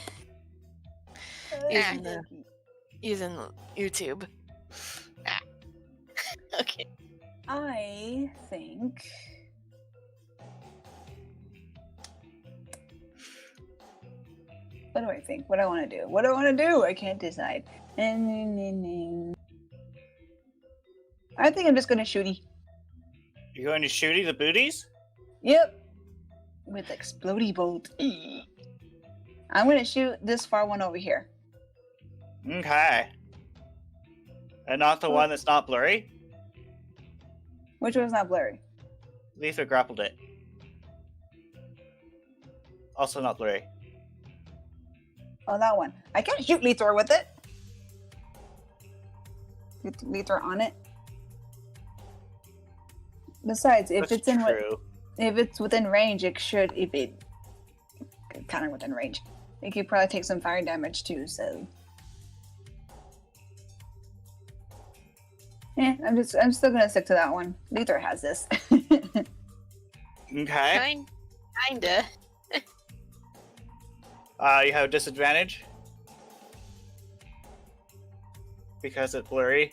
Yeah. using YouTube. Okay. I think. What do I think? What do I want to do? What do I want to do? I can't decide. I think I'm just gonna shooty. You're going to shooty the booties? Yep. With explodey bolt. I'm gonna shoot this far one over here. Okay. And not the one that's not blurry? Which one's not blurry? Letha grappled it. Also not blurry. Oh, that one. I can't shoot Lethor with it. Get Lethor on it. Besides, if That's it's true. if it's within range, it should. If it kind of within range, it could probably take some fire damage too. So, yeah, I'm still gonna stick to that one. Lethor has this. Okay. Kinda. You have disadvantage. Because it's blurry.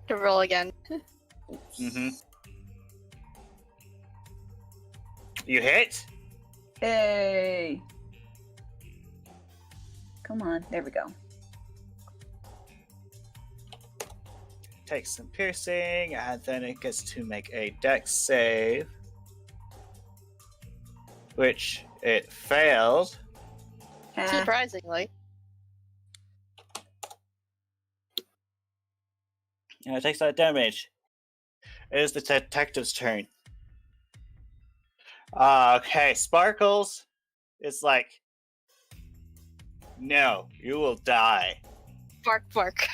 To roll again. Mm-hmm. You hit? Hey! Come on, there we go. Takes some piercing, and then it gets to make a dex save. which it failed. Surprisingly. And it takes that damage. It is the detective's turn. Okay, Sparkles is like, no, you will die. Bark, bark.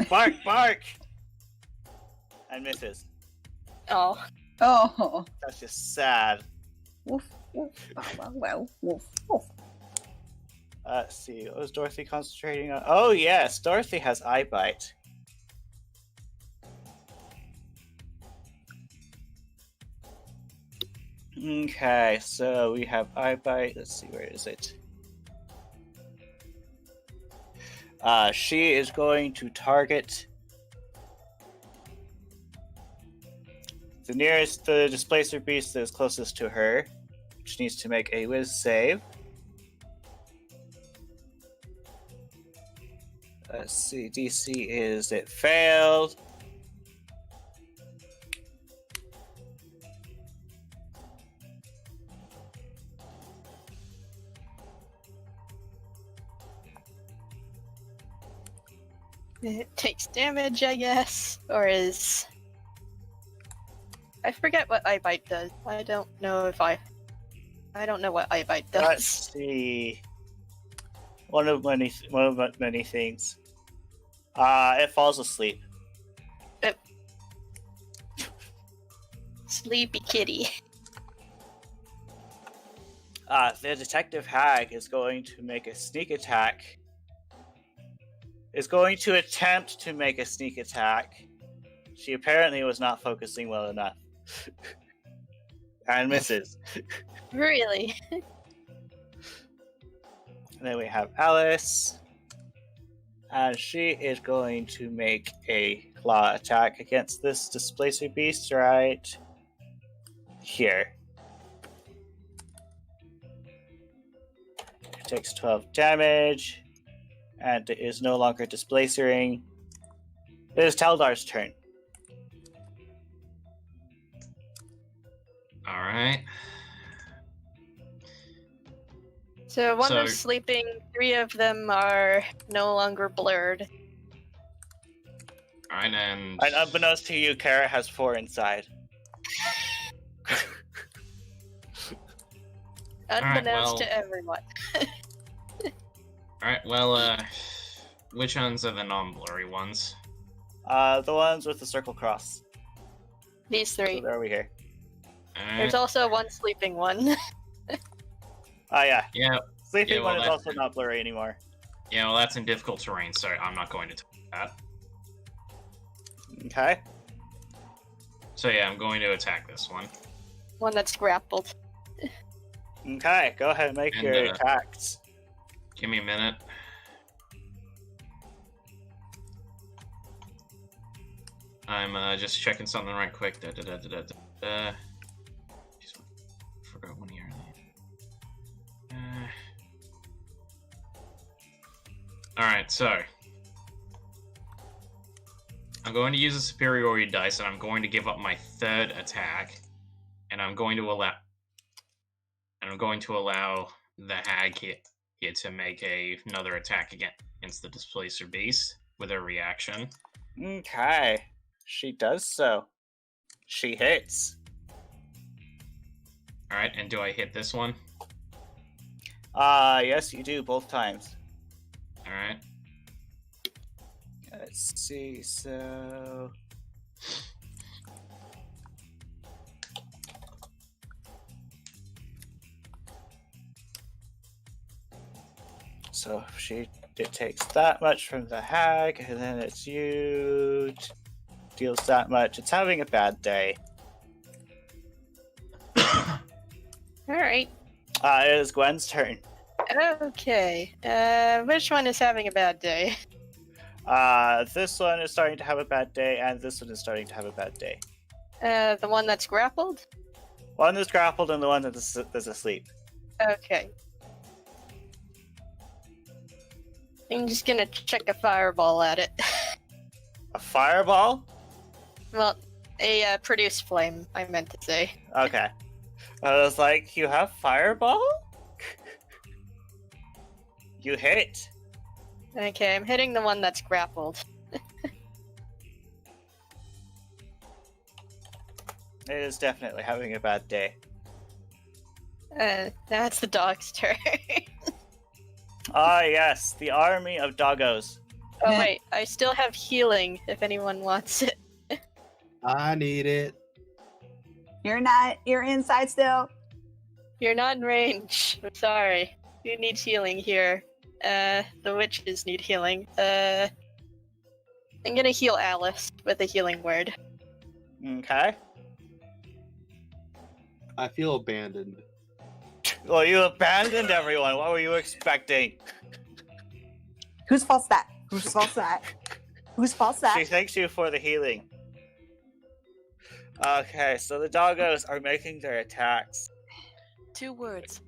Bark, bark! And misses. Oh. Oh. That's just sad. Woof, woof. Well, woof, woof. Let's see, what was Dorothy concentrating on? Oh yes, Dorothy has eye bite. Okay, so we have eye bite. Let's see, where is it? She is going to target the nearest the displacer beast that is closest to her, which needs to make a whiz save. Let's see, DC is it failed. It takes damage, I guess, or is... I forget what eye bite does. I don't know what eye bite does. Let's see. One of many things. It falls asleep. Sleepy kitty. The detective hag is going to make a sneak attack. Is going to attempt to make a sneak attack. She apparently was not focusing well enough. And misses. Really? And then we have Alice. And she is going to make a claw attack against this displacer beast right here. It takes 12 damage. And it is no longer displacering. It is Taldar's turn. Alright. So one is sleeping, 3 of them are no longer blurred. Alright, and unbeknownst to you, Kara has 4 inside. Unbeknownst to everyone. Alright, well, which ones are the non-blurry ones? The ones with the circle cross. These 3. So there we here. There's also one sleeping one. Oh yeah. Yeah. Sleeping well, one is also not blurry anymore. Yeah, well, that's in difficult terrain, so I'm not going to touch that. Okay. So yeah, I'm going to attack this one. One that's grappled. Okay, go ahead and make And, your attacks. Give me a minute. I'm just checking something right quick. Jeez, forgot one here. Alright, so I'm going to use a superiority dice, and I'm going to give up my 3rd attack, and I'm going to allow the hag here to make another attack against the displacer beast with a reaction. Okay. She does so. She hits. Alright, and do I hit this one? Yes, you do, both times. Alright. Let's see, so... So it takes that much from the hag, and then it's you... Deals that much. It's having a bad day. Alright. It is Gwen's turn. Okay. Which one is having a bad day? This one is starting to have a bad day, and this one is starting to have a bad day. The one that's grappled? One is grappled, and the one that is asleep. Okay. I'm just gonna check a fireball at it. A fireball? Well, a produce flame, I meant to say. Okay. I was like, you have fireball? You hit. Okay, I'm hitting the one that's grappled. It is definitely having a bad day. Now it's the dog's turn. Ah, yes, the army of doggos. Oh wait, I still have healing if anyone wants it. I need it. You're not. You're inside still. You're not in range. I'm sorry. Who needs healing here? The witches need healing. I'm gonna heal Alice with a healing word. Okay. I feel abandoned. Well, you abandoned everyone. What were you expecting? Whose fault's that? Whose fault's that? Whose fault's that? She thanks you for the healing. Okay, so the doggos are making their attacks. 2 words.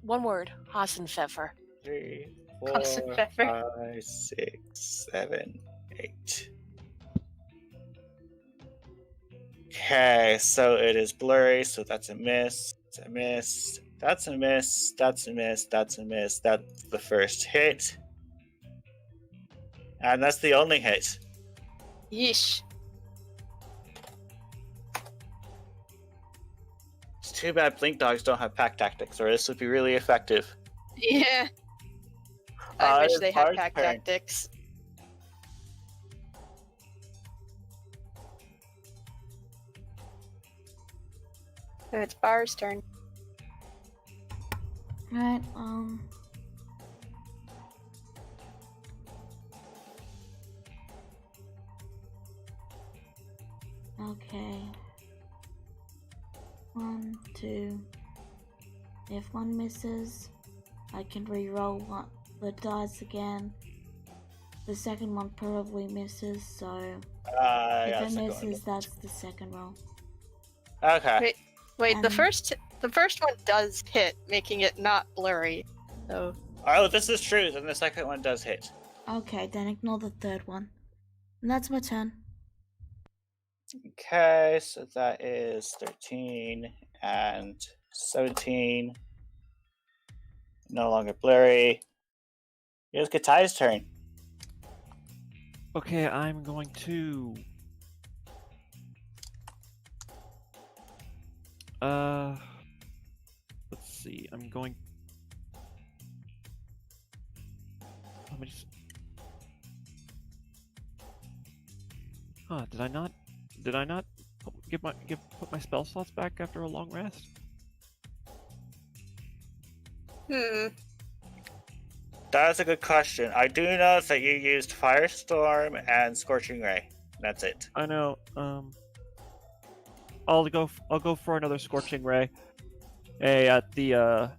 One word. Hassenpfeffer. 3, 4, Hassenpfeffer. 5, 6, 7, 8. Okay, so it is blurry, so that's a miss. It's a miss. That's a miss. That's a miss. That's a miss. That's the first hit. And that's the only hit. Yeesh. It's too bad blink dogs don't have pack tactics, or this would be really effective. Yeah. I wish it's they had Bard's pack turn. tactics. It's Bar's turn. Right, okay. 1, 2. If one misses, I can re-roll the dice again. The second one probably misses, so Yeah, if it second one. misses, that's the second roll. Okay. Wait, the Um, first one does hit, making it not blurry. So Oh, this is true. Then the second one does hit. Okay, then ignore the third one. And that's my turn. Okay, so that is 13 and 17. No longer blurry. Here's Katai's turn. Okay, I'm going to. Let's see. I'm going. Let me just. Huh? Did I not? Put my spell slots back after a long rest? That's a good question. I do know that you used Firestorm and Scorching Ray. That's it. I know. I'll go for another Scorching Ray. Hey, at the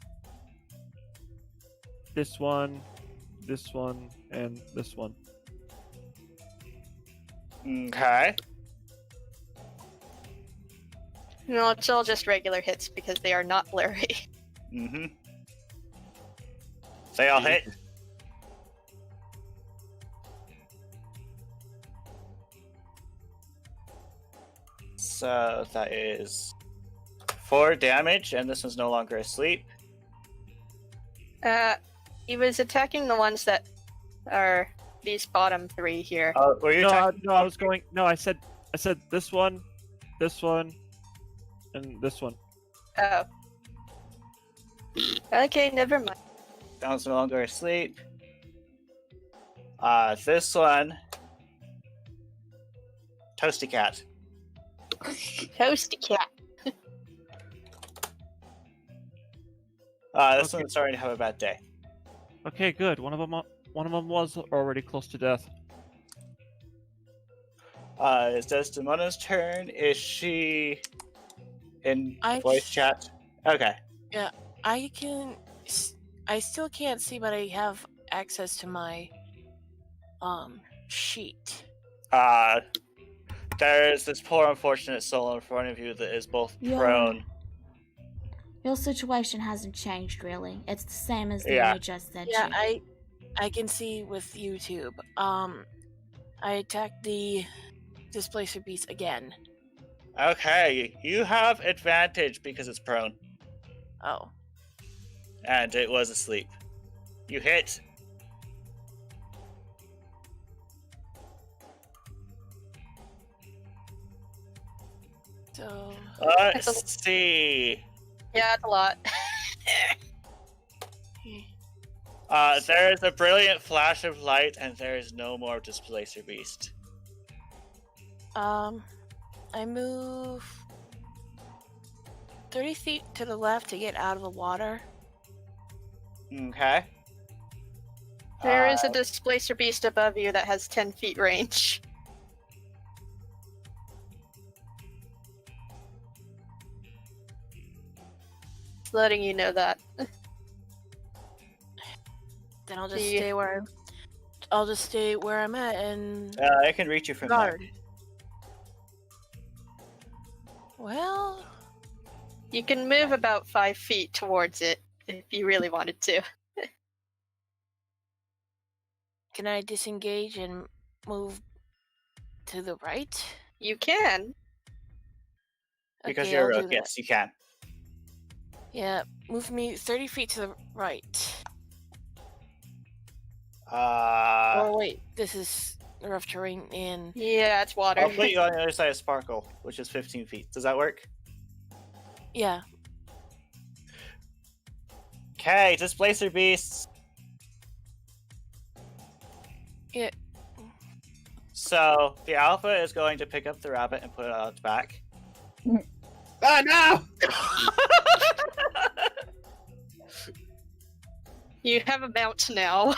this one, and this one. Okay. no, it's all just regular hits because they are not blurry. Mm-hmm. They all hit. So that is 4 damage, and this one's no longer asleep. He was attacking the ones that are these bottom 3 here. Oh, were you No, attacking? I was going. No, I said this one, and this one. Oh. Okay, never mind. That one's no longer asleep. This one, Toasty Cat. Toasty cat. This Okay. one's starting to have a bad day. Okay, good. One of them was already close to death. It's Desdemona's turn. Is she in voice chat? Okay. I still can't see, but I have access to my sheet. There's this poor unfortunate soul in front of you that is both Yeah. prone. Your situation hasn't changed really. It's the same as the Yeah. image I sent Yeah, you. I can see with YouTube. I attacked the Displacer Beast again. Okay, you have advantage because it's prone. Oh. And it was asleep. You hit. So. Let's see. Yeah, that's a lot. There is a brilliant flash of light, and there is no more Displacer Beast. I move 30 feet to the left to get out of the water. Okay. There is a displacer beast above you that has 10 feet range. Just letting you know that. Then I'll just Yeah. stay where I'll just stay where I'm at and It can reach you from there. guard. Well, You can move about 5 feet towards it if you really wanted to. can I disengage and move to the right? You can. Because Okay, you're a I'll rook, do that. yes, you can. Yeah, move me 30 feet to the right. Oh wait, this is rough terrain and Yeah, it's water. I'll put you on the other side of Sparkle, which is 15 feet. Does that work? yeah. Okay, Displacer Beasts. Yeah. So, the Alpha is going to pick up the rabbit and put it on its back. Ah, no! You have a mount now.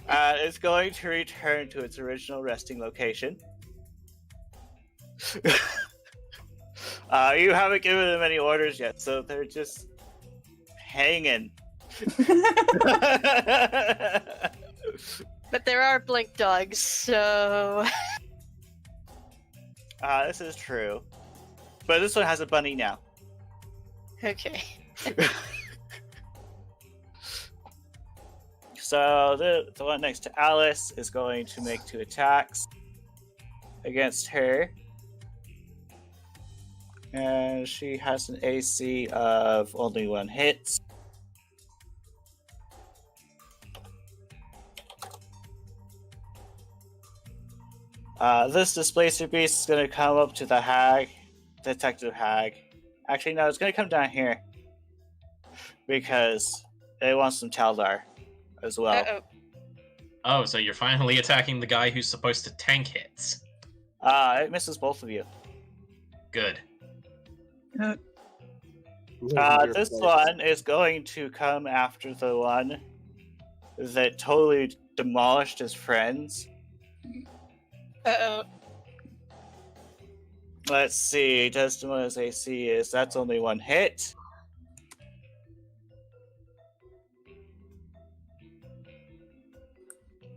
It's going to return to its original resting location. You haven't given them any orders yet, so they're just hanging. But there are blink dogs, so... This is true. But this one has a bunny now. Okay. So the one next to Alice is going to make 2 attacks against her. And she has an AC of only 1 hit. This Displacer Beast is going to come up to the hag, Detective Hag. Actually, no, it's going to come down here. Because it wants some Taldar as well. Uh-oh. Oh, so you're finally attacking the guy who's supposed to tank hits. It misses both of you. Good. This one is going to come after the one that totally demolished his friends. Uh-oh. Let's see, Desdemona's AC is, that's only 1 hit.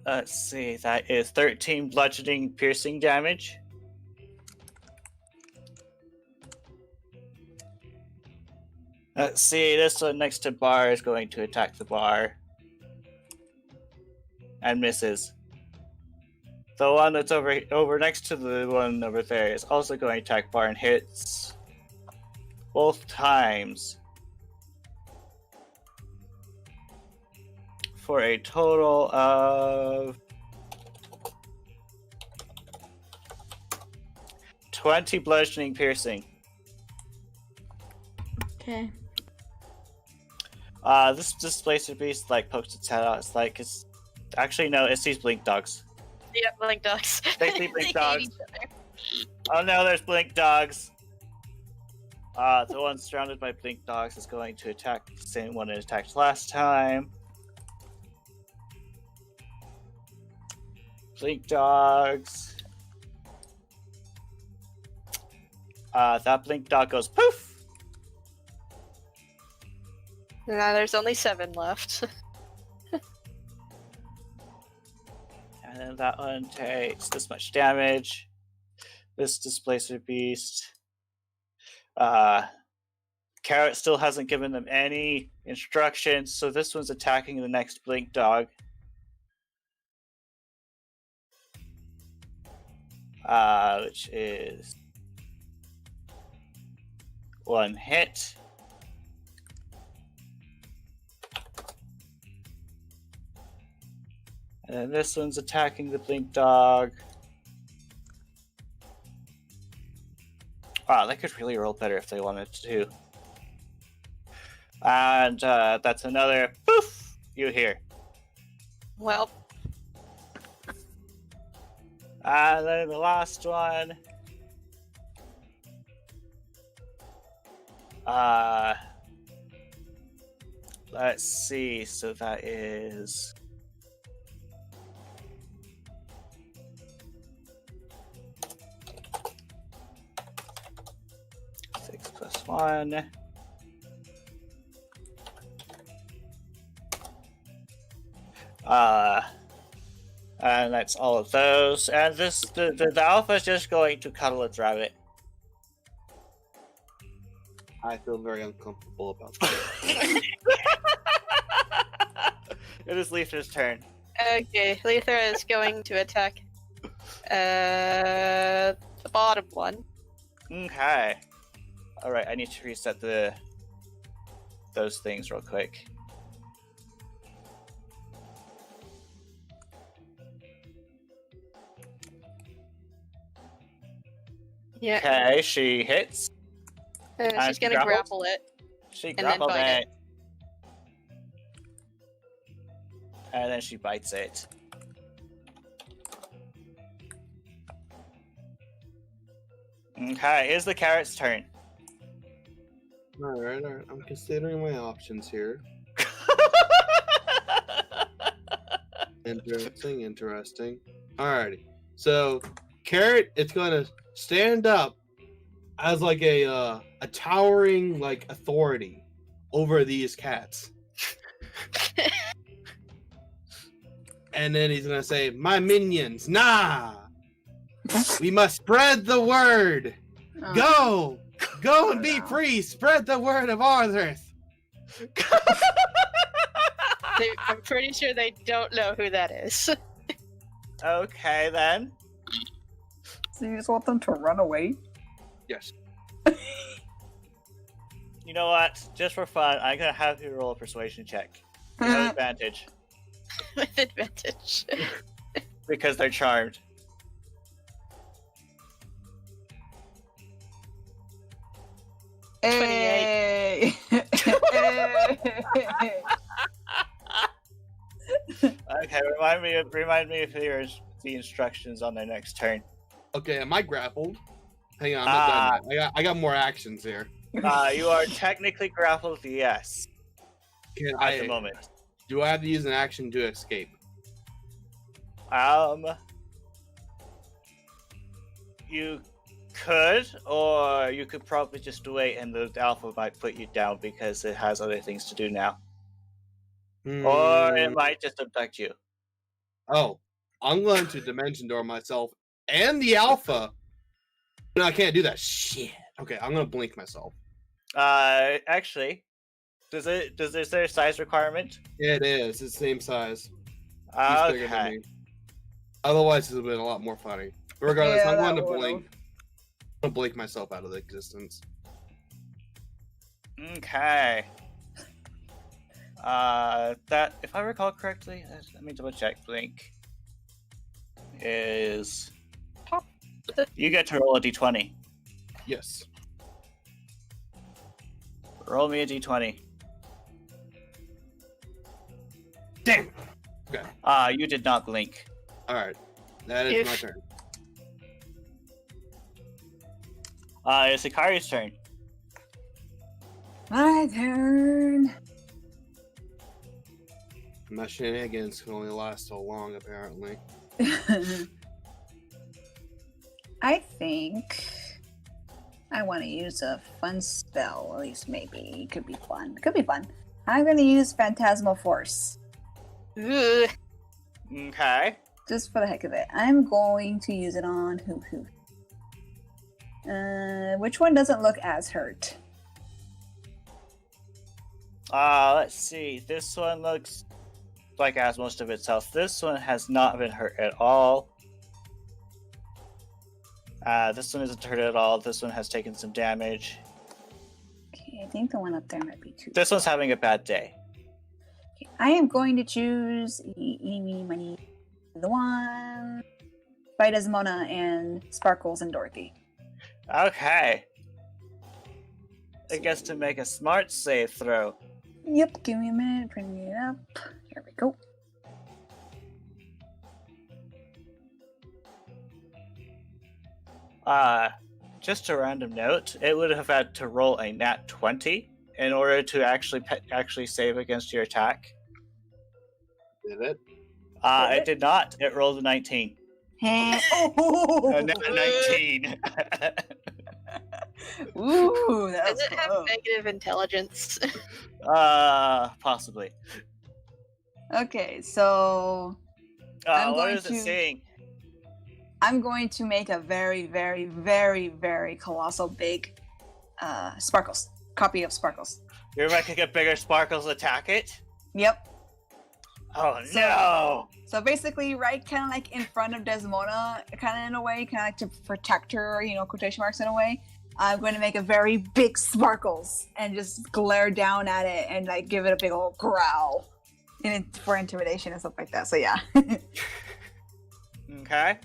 Let's see, that is 13 bludgeoning piercing damage. Let's see, this one next to Bar is going to attack the bar. And misses. The one that's over next to the one over there is also going to attack Bar and hits both times. For a total of 20 bludgeoning piercing. Okay. This Displacer Beast like pokes its head out. It's like it's actually no, it sees blink dogs. Yep, blink dogs. They see blink They hate dogs. each other. Oh no, there's blink dogs. The one surrounded by blink dogs is going to attack the same one it attacked last time. Blink dogs. That blink dog goes poof. Now there's only 7 left. And then that one takes this much damage. This Displacer Beast. Carrot still hasn't given them any instructions, so this one's attacking the next blink dog. Which is 1 hit. And then this one's attacking the blink dog. Wow, they could really roll better if they wanted to. And that's another poof you hear. Well, And then the last one. Let's see. So that is 6 plus 1. And that's all of those. And the alpha is just going to cuddle its rabbit. I feel very uncomfortable about that. It is Letha's turn. okay, Letha is going to attack the bottom one. Okay. Alright, I need to reset those things real quick. Yeah, Okay, she hits. she's gonna grappled? grapple it. She then grappled bite it. it. And then she bites it. Okay, it's the carrot's turn. Alright, I'm considering my options here. Interesting. Alrighty. So, Carrot, it's gonna stand up as like a towering like authority over these cats. And then he's gonna say, "My minions, nah! We must spread the word! Go! Go and be free! Spread the word of Arthurth!" I'm pretty sure they don't know who that is. Okay, then. So you just want them to run away? Yes. You know what? Just for fun, I'm gonna have you roll a persuasion check. You have advantage. With advantage. Because they're charmed. Hey! Okay, remind me of the instructions on their next turn. Okay, am I grappled? Hang on, I'm not done yet. I got more actions here. You are technically grappled, yes, Can at the moment. Do I have to use an action to escape? You could, or you could probably just wait and the alpha might put you down because it has other things to do now. Or it might just abduct you. Oh, I'm going to dimension door myself and the alpha. No, I can't do that. Shit. Okay, I'm gonna blink myself. Actually, is there a size requirement? It is. It's the same size. He's bigger than Okay. me. Otherwise, it would have been a lot more funny. But regardless, Yeah, I'm going to that would've. blink. I'm gonna blink myself out of the existence. Okay. That, if I recall correctly, let me double check. Blink is. You get to roll a d20. Yes. Roll me a d20. Damn. Okay. You did not blink. All right. That is my If- turn. It's Hikari's turn. My turn. My shenanigans can only last so long, apparently. I think I want to use a fun spell, at least maybe. It could be fun. It could be fun. I'm going to use Phantasmal Force. Ooh. Okay. Just for the heck of it. I'm going to use it on who? Which one doesn't look as hurt? Let's see. This one looks like it has most of its health. This one has not been hurt at all. This one isn't hurt at all. This one has taken some damage. Okay, I think the one up there might be too. This one's having a bad day. Okay, I am going to choose Eeny, Meeny, Miny, The one by Desmona and Sparkles and Dorothy. Okay. It gets to make a smart save throw. Yep, give me a minute, bring it up. Here we go. Just a random note, it would have had to roll a nat 20 in order to actually save against your attack. Did it? It did not. It rolled a 19. A nat 19. Ooh, that Does was it have close. negative intelligence? Possibly. Okay, so I'm What going is it to- saying? I'm going to make a very, very, very, very colossal big Sparkles. Copy of Sparkles. You're making a bigger Sparkles attack it? Yep. Oh So- no! So basically, right, kind of like in front of Desmona, kind of in a way, kind of like to protect her, quotation marks in a way. I'm going to make a very big Sparkles and just glare down at it and like give it a big old growl for intimidation and stuff like that. So yeah. Okay.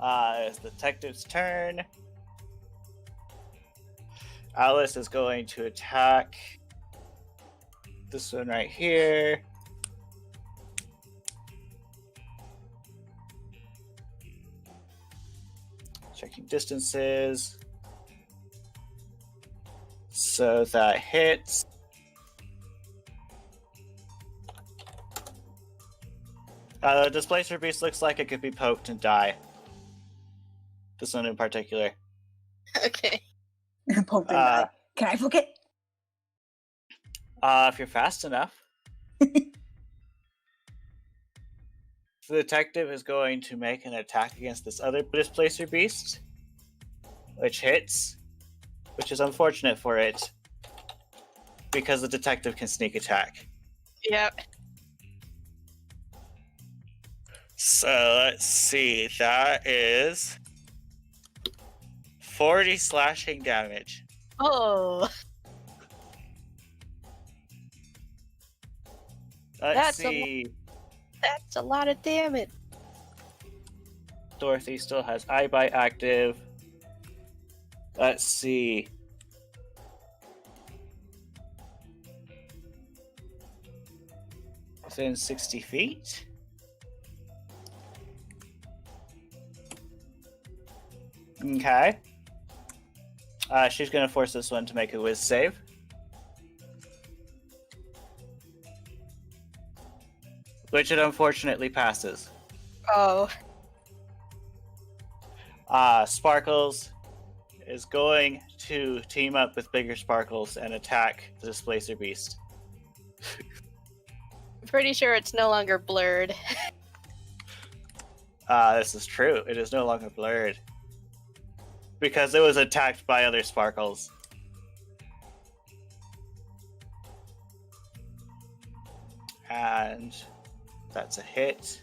It's the detective's turn. Alice is going to attack this one right here. Checking distances. So that hits. The Displacer Beast looks like it could be poked and die. This one in particular. Okay. Poke their eye. Can I poke it? If you're fast enough. The detective is going to make an attack against this other Displacer Beast, which hits, which is unfortunate for it, because the detective can sneak attack. Yep. So let's see, that is 40 slashing damage. Oh, Let's That's a see. that's a lot of damage. Dorothy still has iBite active. Let's see. Within 60 feet. Okay. She's gonna force this one to make a whiz save. Which it unfortunately passes. Oh, Sparkles is going to team up with bigger Sparkles and attack the Displacer Beast. I'm pretty sure it's no longer blurred. This is true. It is no longer blurred. Because it was attacked by other Sparkles. And that's a hit.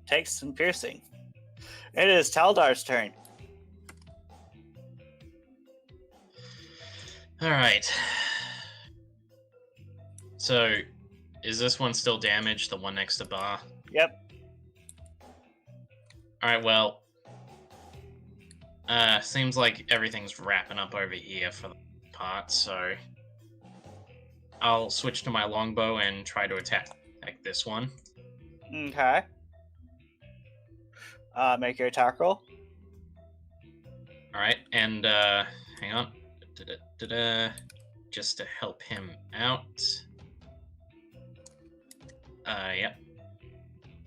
Takes some piercing. It is Taldar's turn. Alright. So, is this one still damaged, the one next to Bar? Yep. Alright, well. Seems like everything's wrapping up over here for the part, so I'll switch to my longbow and try to attack this one. Okay. Make your attack roll. Alright, and hang on. Just to help him out. Yep.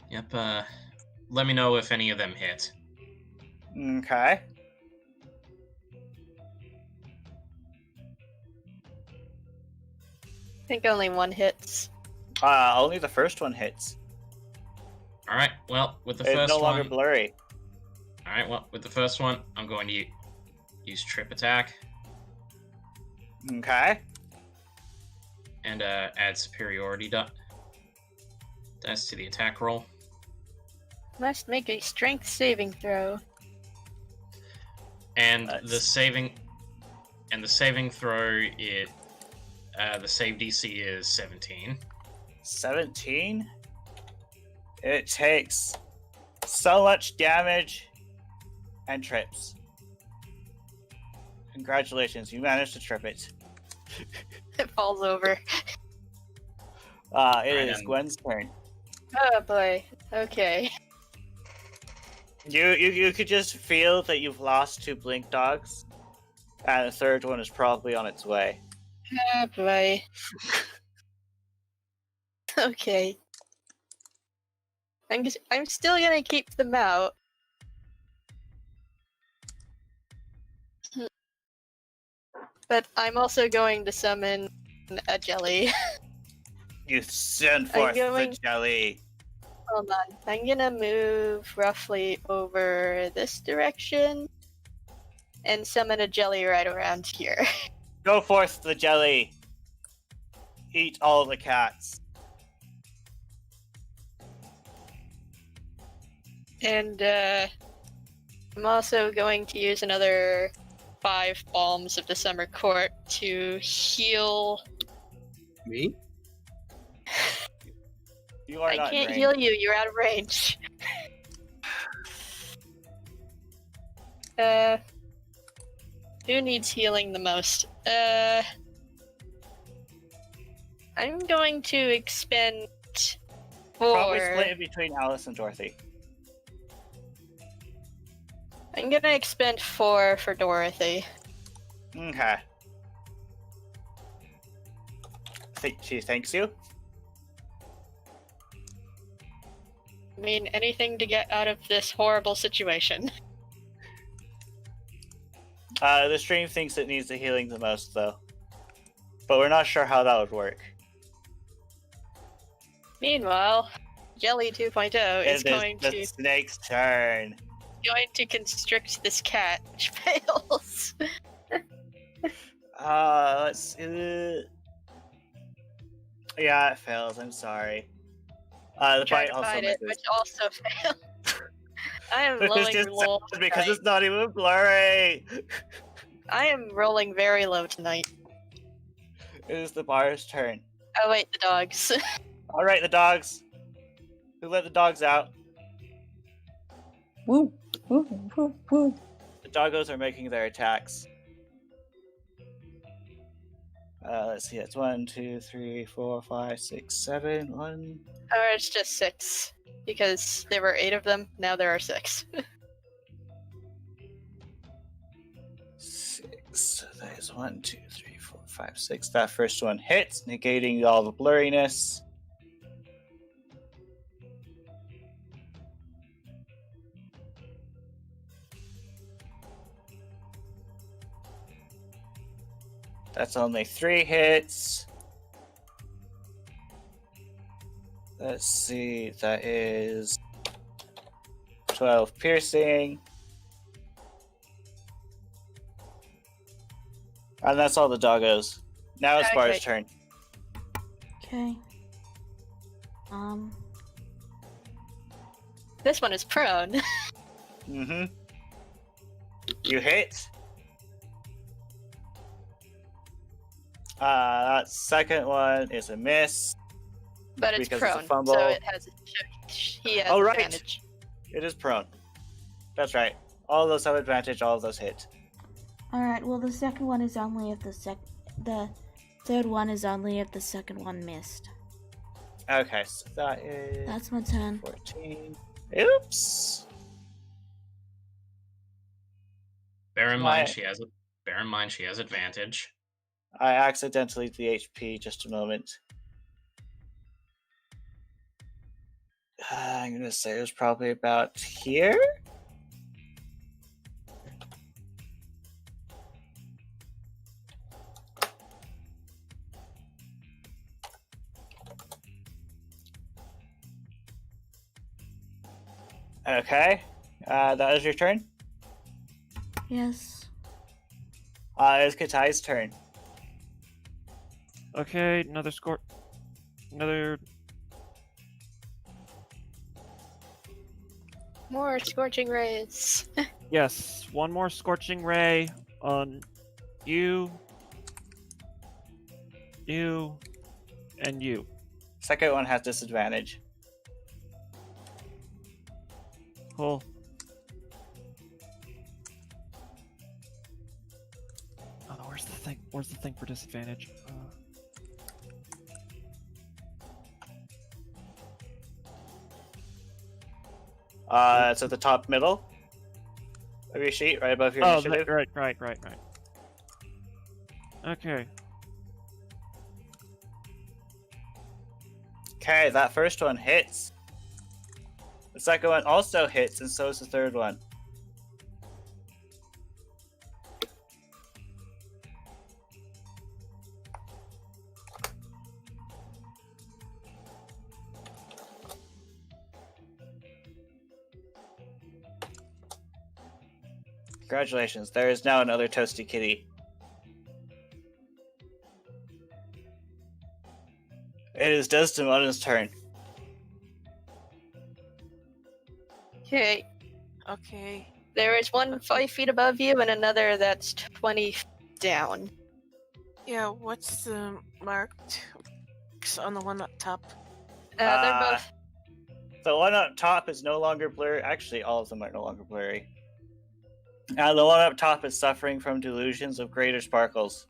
Yep, let me know if any of them hit. Okay. I think only one hits. Only the first one hits. Alright, well, with the It's first no longer one... blurry. Alright, well, with the first one, I'm going to use trip attack Okay. and add superiority dice to the attack roll. Must make a strength saving throw. And That's- the saving throw, it The save DC is 17. 17? It takes so much damage and trips. Congratulations, you managed to trip it. It falls over. It is then. Gwen's turn. Oh boy. Okay. You could just feel that you've lost 2 blink dogs, and the third one is probably on its way. Oh boy. Okay. I'm still gonna keep them out. But I'm also going to summon a jelly. You send forth going- the jelly. Hold on. I'm gonna move roughly over this direction and summon a jelly right around here. Go forth the jelly. Eat all the cats. And I'm also going to use another 5 Balms of the Summer Court to heal. Me? You are I not can't in heal range. you, you're out of range. Who needs healing the most? I'm going to expend 4. Probably split it between Alice and Dorothy. I'm gonna expend 4 for Dorothy. Okay. She thanks you. I mean, anything to get out of this horrible situation. The stream thinks it needs the healing the most, though. But we're not sure how that would work. Meanwhile, Jelly 2.0 is It is going the to snake's turn. constrict this cat, which fails. Let's see. Yeah, it fails. I'm sorry. The Try bite to also fight it, misses. which also fails. I am It's rolling just low sad because tonight. it's not even blurry. I am rolling very low tonight. It is the bar's turn. Oh wait, the dogs. All right, the dogs. Who let the dogs out? Woo, woo, woo, woo. The doggos are making their attacks. Let's see. It's 1, 2, 3, 4, 5, 6, 7. 1. Or it's just 6. Because there were 8 of them, now there are 6. 6. So that is 1, 2, 3, 4, 5, 6. That first one hits, negating all the blurriness. That's only 3 hits. Let's see, that is 12 piercing. And that's all the doggos. Now it's Bar's Okay. turn. Okay. This one is prone. Mm-hmm. You hit. That second one is a miss. But it's Because it's a prone, fumble. so it has he has Oh, right. advantage. It is prone. That's right. All of those have advantage, all of those hit. Alright, well the second one is only if the third one is only if the second one missed. Okay, so that is That's my turn. 14. Oops. Bear in My- mind she has advantage. I accidentally the HP just a moment. I'm gonna say it was probably about here. Okay, that is your turn. Yes. It's Katai's turn. Okay, another More scorching rays. yes, one more scorching ray on you. You, and you. Second one has disadvantage. Cool. Oh, where's the thing? Where's the thing for disadvantage? It's at the top middle of your sheet, right above your Oh, initiative. right. Okay. Okay, that first one hits. The second one also hits, and so is the third one. Congratulations, there is now another Toasty Kitty. It is Desdemona's turn. Okay. Okay. There is one 5 feet above you and another that's 20 down. Yeah, what's the marked on the one up top? They're both. The one up top is no longer blurry. Actually, all of them are no longer blurry. The one up top is suffering from delusions of greater sparkles.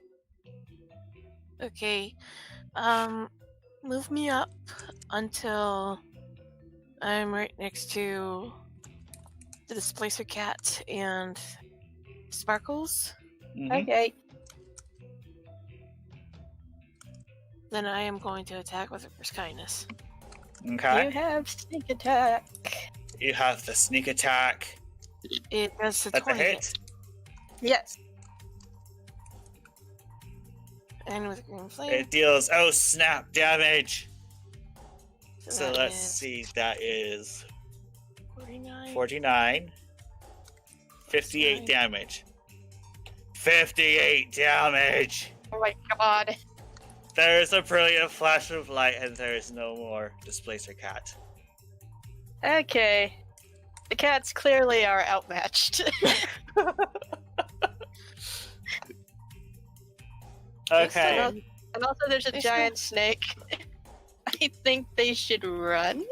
Okay. Move me up until I'm right next to the Displacer Cat and Sparkles. Mhm. Okay. Then I am going to attack with Reverse Kindness. Okay. You have sneak attack. You have the sneak attack. It does the That's a 20. hit. Yes. And with Green Flame. It deals snap damage. So that let's is see, that is 49. 49. 58 Nine. damage. 58 damage! Oh my god. There's a brilliant flash of light, and there is no more Displacer Cat. Okay. The cats clearly are outmatched. Okay. And also there's a They giant snake. I think they should run.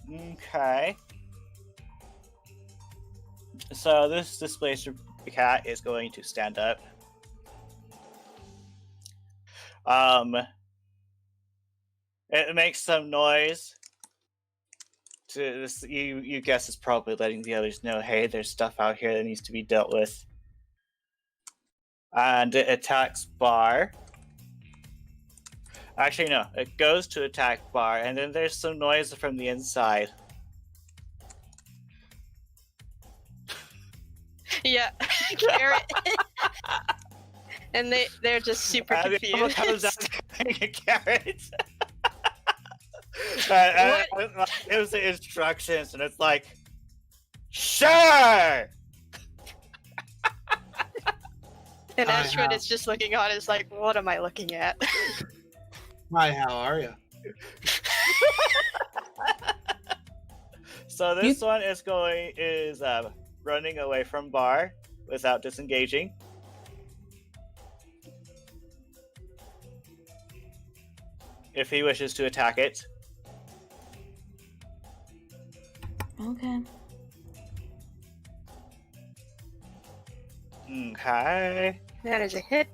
Okay. So this Displacer Cat is going to stand up. It makes some noise. To this, you guess it's probably letting the others know, hey, there's stuff out here that needs to be dealt with. And it attacks Bar. Actually, no, it goes to attack Bar, and then there's some noise from the inside. Yeah. Carrot. And they're just super And it almost comes out confused. carrying a carrot. It was the instructions, and it's like, sure! And I Ashwin have- is just looking on, is like, what am I looking at? Hi, how are you? So this one is running away from Bar without disengaging. If he wishes to attack it. Okay. Okay. That is a hit.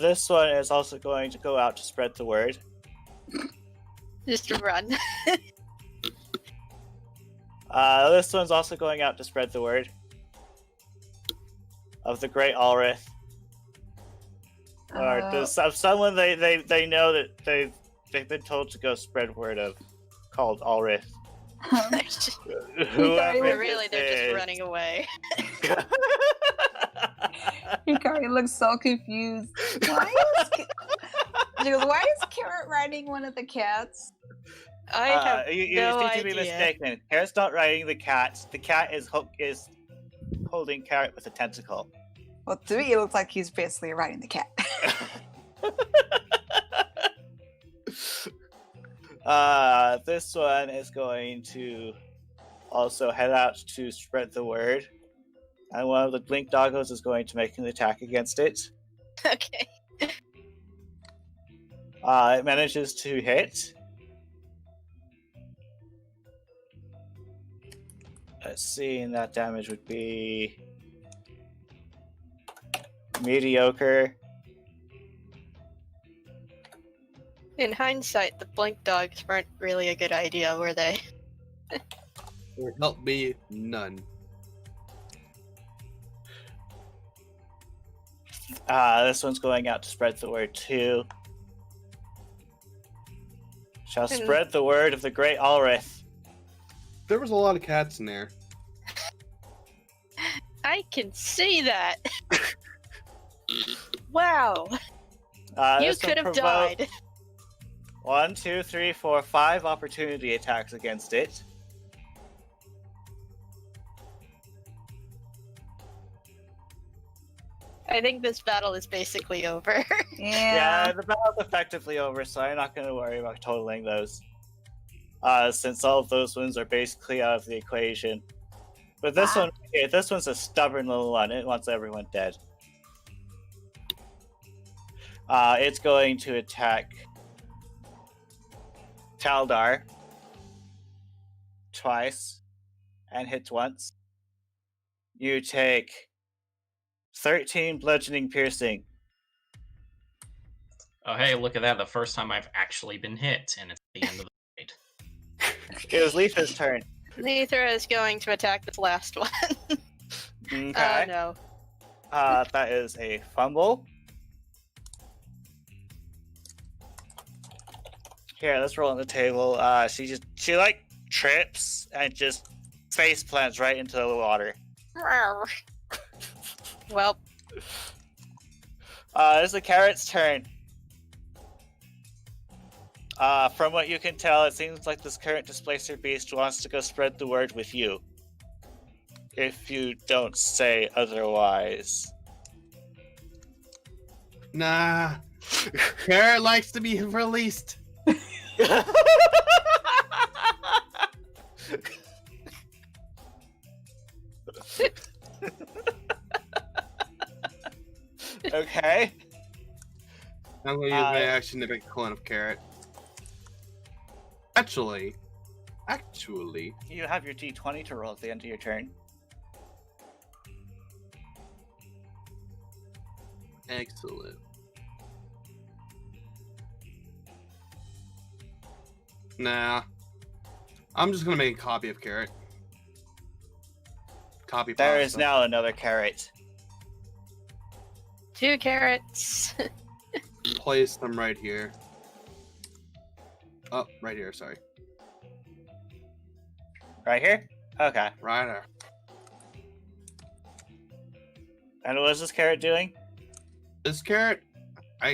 This one is also going to go out to spread the word. Just run. This one's also going out to spread the word of the Great Alrith. Or of someone they know that they've been told to go spread word of, called Alrith. Whoever Really, they're this just is. running away. Hikari looks so confused. She goes, why is Carrot riding one of the cats? I have you no seem to be idea. mistaken. Carrot's not riding the cat. The cat is holding Carrot with a tentacle. Well, to me, it looks like he's basically riding the cat. This one is going to also head out to spread the word And one of the blink doggos is going to make an attack against it. Okay. It manages to hit. Let's see, and that damage would be mediocre. In hindsight, the blink dogs weren't really a good idea, were they? Or help me, none. This one's going out to spread the word too. Shall spread the word of the great Ulrith. There was a lot of cats in there. I can see that. Wow. You This will could have provoke died. 1, 2, 3, 4, 5 opportunity attacks against it. I think this battle is basically over. Yeah, the battle's effectively over, so I'm not going to worry about totaling those. Since all of those ones are basically out of the equation. But this one, this one's a stubborn little one. It wants everyone dead. It's going to attack Taldar twice and hits once. You take 13 bludgeoning piercing. Oh, hey, look at that. The first time I've actually been hit, and it's the end of the fight. It was Leaf's turn. Neithra is going to attack this last one. Okay. Oh no. That is a fumble. Here, let's roll on the table. She like trips and just face plants right into the water. Well, It's the carrot's turn. From what you can tell, it seems like this current displacer beast wants to go spread the word with you. If you don't say otherwise. Nah. Carrot likes to be released. Okay. I'm gonna use my action to make a clone of Carrot. Actually, You have your d20 to roll at the end of your turn. excellent. Nah. I'm just gonna make a copy of Carrot. Copy There pasta. is now another carrot. 2 carrots. Place them right here. Oh, right here, sorry. Right here? Okay. Right there. And what is this carrot doing? This Carrot, he's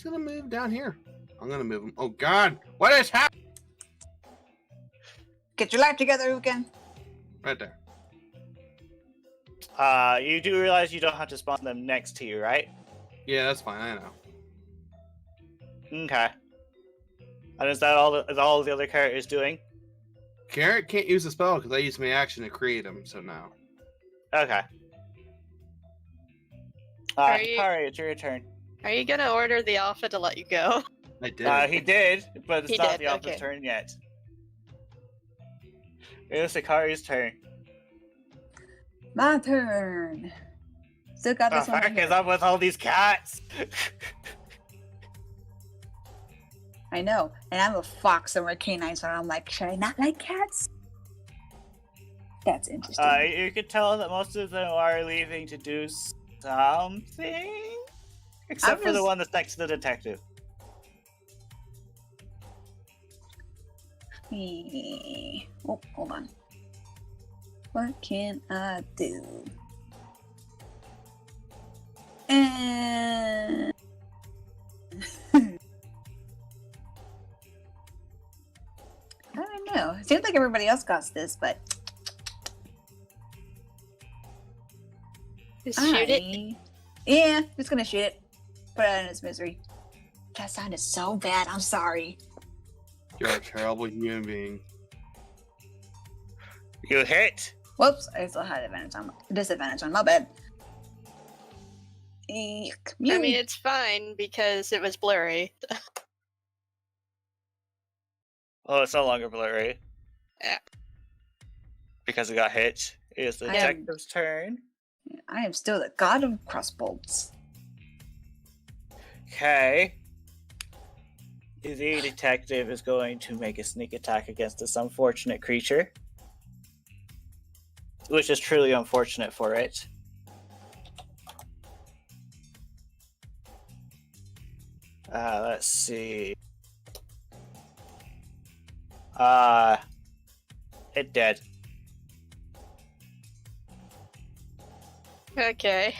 gonna move down here. I'm gonna move him. Oh God, what is happening? Get your life together, Uken. Right there. You do realize you don't have to spawn them next to you, right? Yeah, that's fine. I know. Okay. And is that all the other carrot is doing? Carrot can't use the spell because I used my action to create him. So now. Okay. Are you- Kari, it's your turn. Are you gonna order the Alpha to let you go? I did. He did, but it's He not did, the Alpha's okay. turn yet. It's Akari's turn. My turn. Still got The this one. fuck right is here. up with all these cats? I know. And I'm a fox and we're canine, so I'm like, should I not like cats? That's interesting. You can tell that most of them are leaving to do something, except for the just- one that's next to the detective. Oh, hold on. What can I do? And I don't know. It seems like everybody else got this, but Just shoot it. Yeah, just gonna shoot it. Put it out in its misery. That sounded so bad. I'm sorry. You're a terrible human being. You hit. Whoops, I still had disadvantage on my bed. Eek. I mean, it's fine because it was blurry. Oh, it's no longer blurry. Yeah. Because it got hit. It is the I am- detective's turn. I am still the god of crossbolts. Okay. The detective is going to make a sneak attack against this unfortunate creature. Which is truly unfortunate for it. Let's see. It dead. Okay.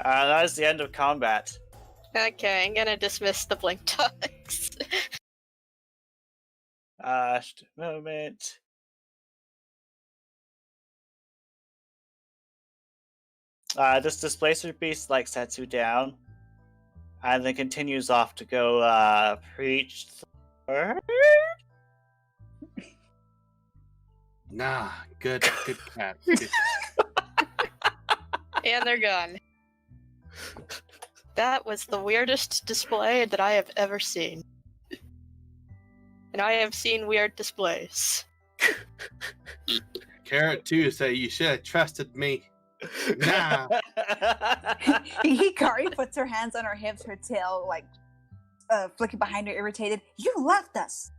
That is the end of combat. Okay, I'm gonna dismiss the blink dogs. Just a moment. This displacer beast sets you down, and then continues off to go preach. Nah, good cat. Good. And they're gone. That was the weirdest display that I have ever seen. And I have seen weird displays. Carrot 2 say you should have trusted me. Nah. Hikari puts her hands on her hips, her tail flicking behind her, irritated. You left us.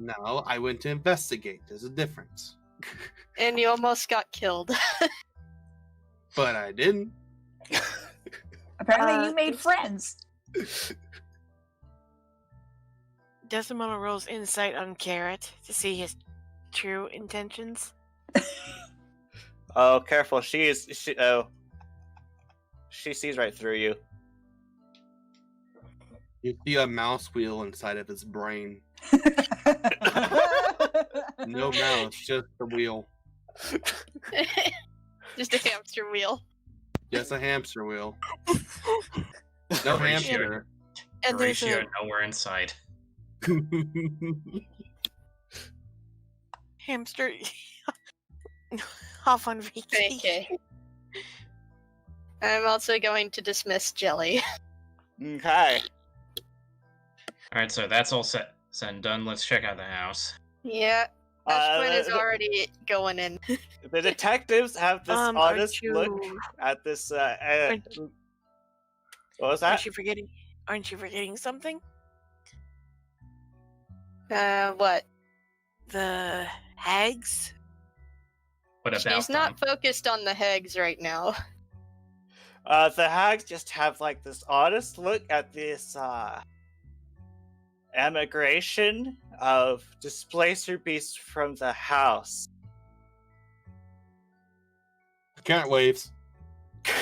No, I went to investigate. There's a difference. And you almost got killed. But I didn't. Apparently, you made friends. Desmond rolls insight on Carrot to see his true intentions. Oh, careful! She sees right through you. You see a mouse wheel inside of his brain. No mouse, just a wheel. Just a hamster wheel. Just a hamster wheel. No hamster. And there's Horatio a nowhere inside. hamster off on vacation. Okay. I'm also going to dismiss Jelly. Okay. Alright, so that's all set and done. Let's check out the house. Yeah. Ashwin is already going in. The detectives have this honest aren't look you, at this. aren't What was that? Aren't you forgetting something? What? The hags? What about She's not focused on the hags right now. The hags just have this honest look at this emigration of displacer beasts from the house. Carrot waves.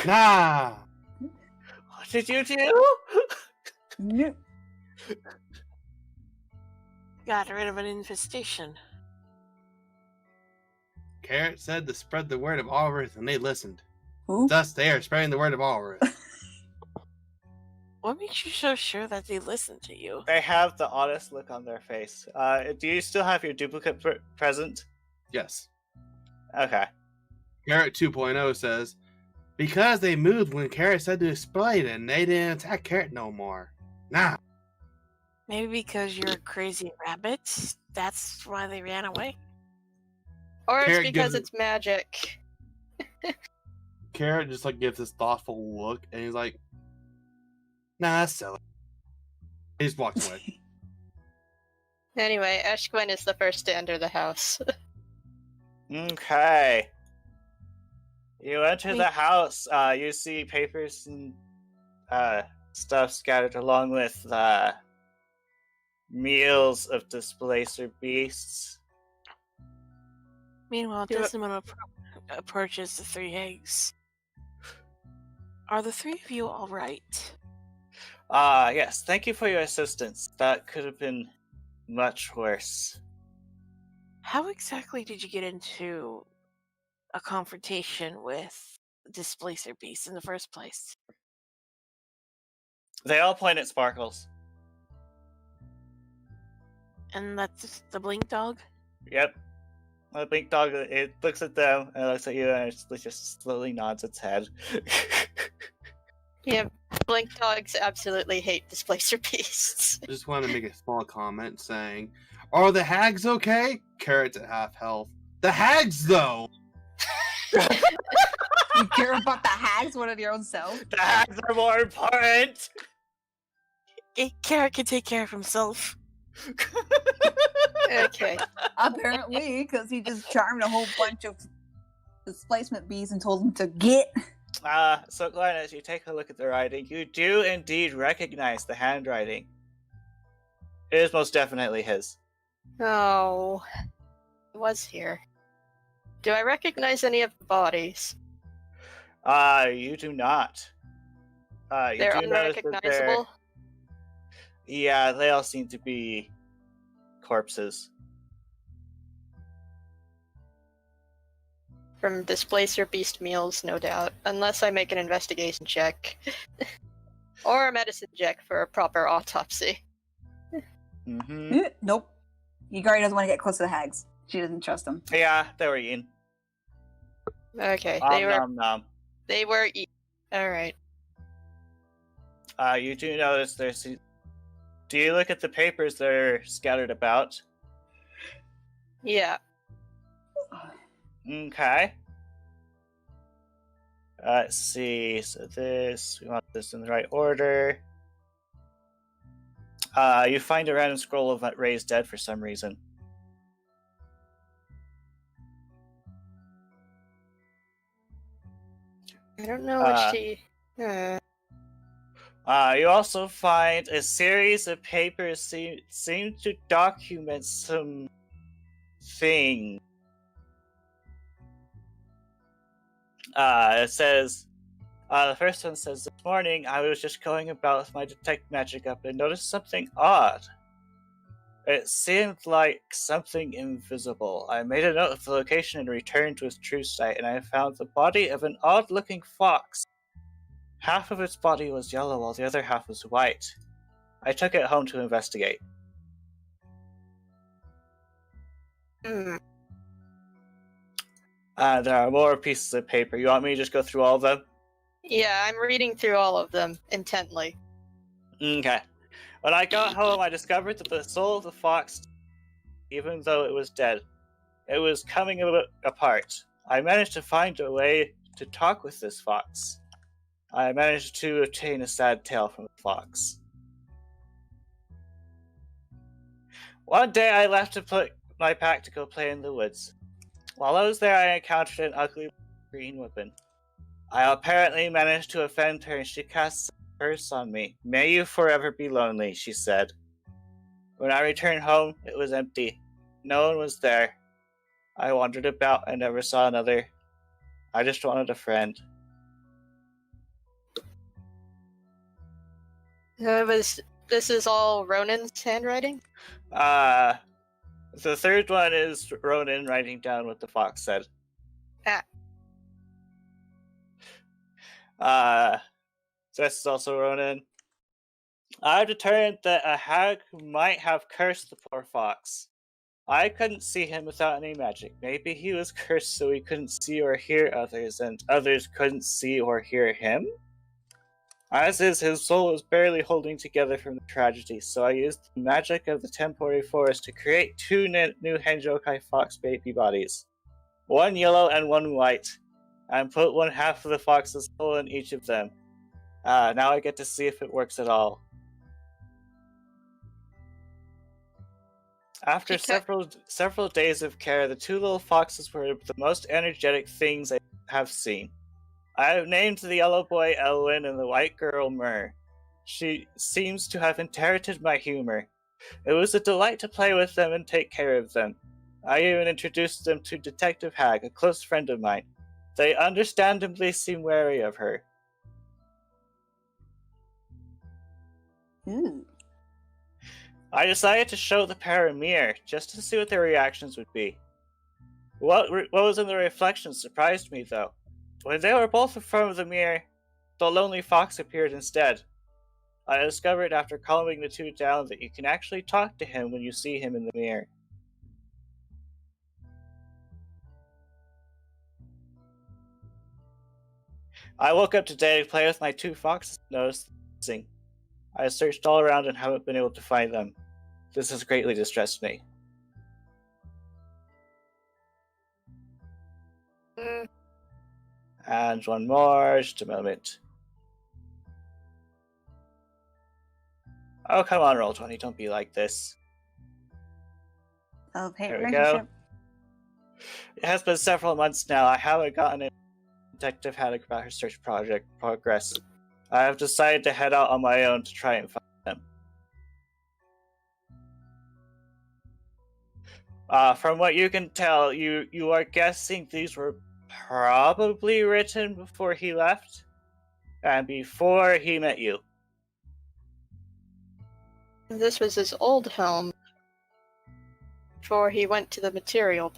Nah. What did you do? No. Got rid of an infestation. Carrot said to spread the word of Alrith, and they listened. Who? Thus, they are spreading the word of Alrith. What makes you so sure that they listen to you? They have the honest look on their face. Do you still have your duplicate present? Yes. Okay. Carrot 2.0 says, because they moved when Carrot said to explain it, and they didn't attack Carrot no more. Nah. Maybe because you're a crazy rabbit? That's why they ran away? Or it's Carrot because gives it- it's magic. Carrot just gives this thoughtful look, and he's like, nah, that's silly. He just walks away. Anyway, Ashwin is the first to enter the house. Okay. You enter Wait. the house. You see papers and stuff scattered along with meals of displacer beasts. Meanwhile, Do it. Desmond approaches the three eggs. Are the three of you alright? Yes. Thank you for your assistance. That could have been much worse. How exactly did you get into a confrontation with displacer beasts in the first place? They all point at Sparkles. And that's the blink dog? Yep. The blink dog, it looks at them and it looks at you and it just slowly nods its head. Yeah, blink dogs absolutely hate displacer beasts. I just want to make a small comment saying, "Are the hags okay?" Carrot's at half health. The hags, though. You care about the hags more than your own self? The hags are more important! Carrot can take care of himself. Okay. Apparently, because he just charmed a whole bunch of displacement bees and told them to get. So Glenn, as you take a look at the writing, you do indeed recognize the handwriting. It is most definitely his. Oh. It was here. Do I recognize any of the bodies? You do not. You They're do notice that unrecognizable? yeah, they all seem to be corpses. From displacer beast meals, no doubt. Unless I make an investigation check. Or a medicine check for a proper autopsy. Mm-hmm. Nope. Yugari doesn't want to get close to the hags. She doesn't trust them. Yeah, they were eaten. Okay, they were eaten. Alright. You do notice there's... Do you look at the papers that are scattered about? Yeah. Okay. Let's see. So this, we want this in the right order. You find a random scroll of raised dead for some reason. I don't know what she... You also find a series of papers seem to document some thing. It says, the first one says, "This morning I was just going about with my detect magic up and noticed something odd. It seemed like something invisible. I made a note of the location and returned to its true sight, and I found the body of an odd-looking fox. Half of its body was yellow while the other half was white. I took it home to investigate." Hmm. There are more pieces of paper. You want me to just go through all of them? Yeah, I'm reading through all of them intently. Okay. When I got home, I discovered that the soul of the fox, even though it was dead, it was coming apart. I managed to find a way to talk with this fox. I managed to obtain a sad tale from the fox. One day I left to put my pack to go play in the woods. While I was there, I encountered an ugly green weapon. I apparently managed to offend her, and she cast a curse on me. "May you forever be lonely," she said. When I returned home, it was empty. No one was there. I wandered about and never saw another. I just wanted a friend. This is all Ronan's handwriting? The third one is Ronan writing down what the fox said. So this is also Ronan. I've determined that a hag might have cursed the poor fox. I couldn't see him without any magic. Maybe he was cursed so he couldn't see or hear others, and others couldn't see or hear him? As is, his soul was barely holding together from the tragedy, so I used the magic of the temporary forest to create two new Henjokai fox baby bodies. One yellow and one white, and put one half of the fox's soul in each of them. Now I get to see if it works at all. After several days of care, the two little foxes were the most energetic things I have seen. I have named the yellow boy Elwyn and the white girl Myrrh. She seems to have inherited my humor. It was a delight to play with them and take care of them. I even introduced them to Detective Hag, a close friend of mine. They understandably seem wary of her. Ooh. I decided to show the pair a mirror, just to see what their reactions would be. What was in the reflection surprised me, though. When they were both in front of the mirror, the lonely fox appeared instead. I discovered after calming the two down that you can actually talk to him when you see him in the mirror. I woke up today to play with my two foxes and noticed them missing. I searched all around and haven't been able to find them. This has greatly distressed me. And one more, just a moment. Oh, come on, Roll20, don't be like this. Love hate There we go. relationship. It has been several months now. I haven't gotten a detective haddock about her search project progress. I have decided to head out on my own to try and find them. From what you can tell, you are guessing these were probably written before he left and before he met you. This was his old home before he went to the material.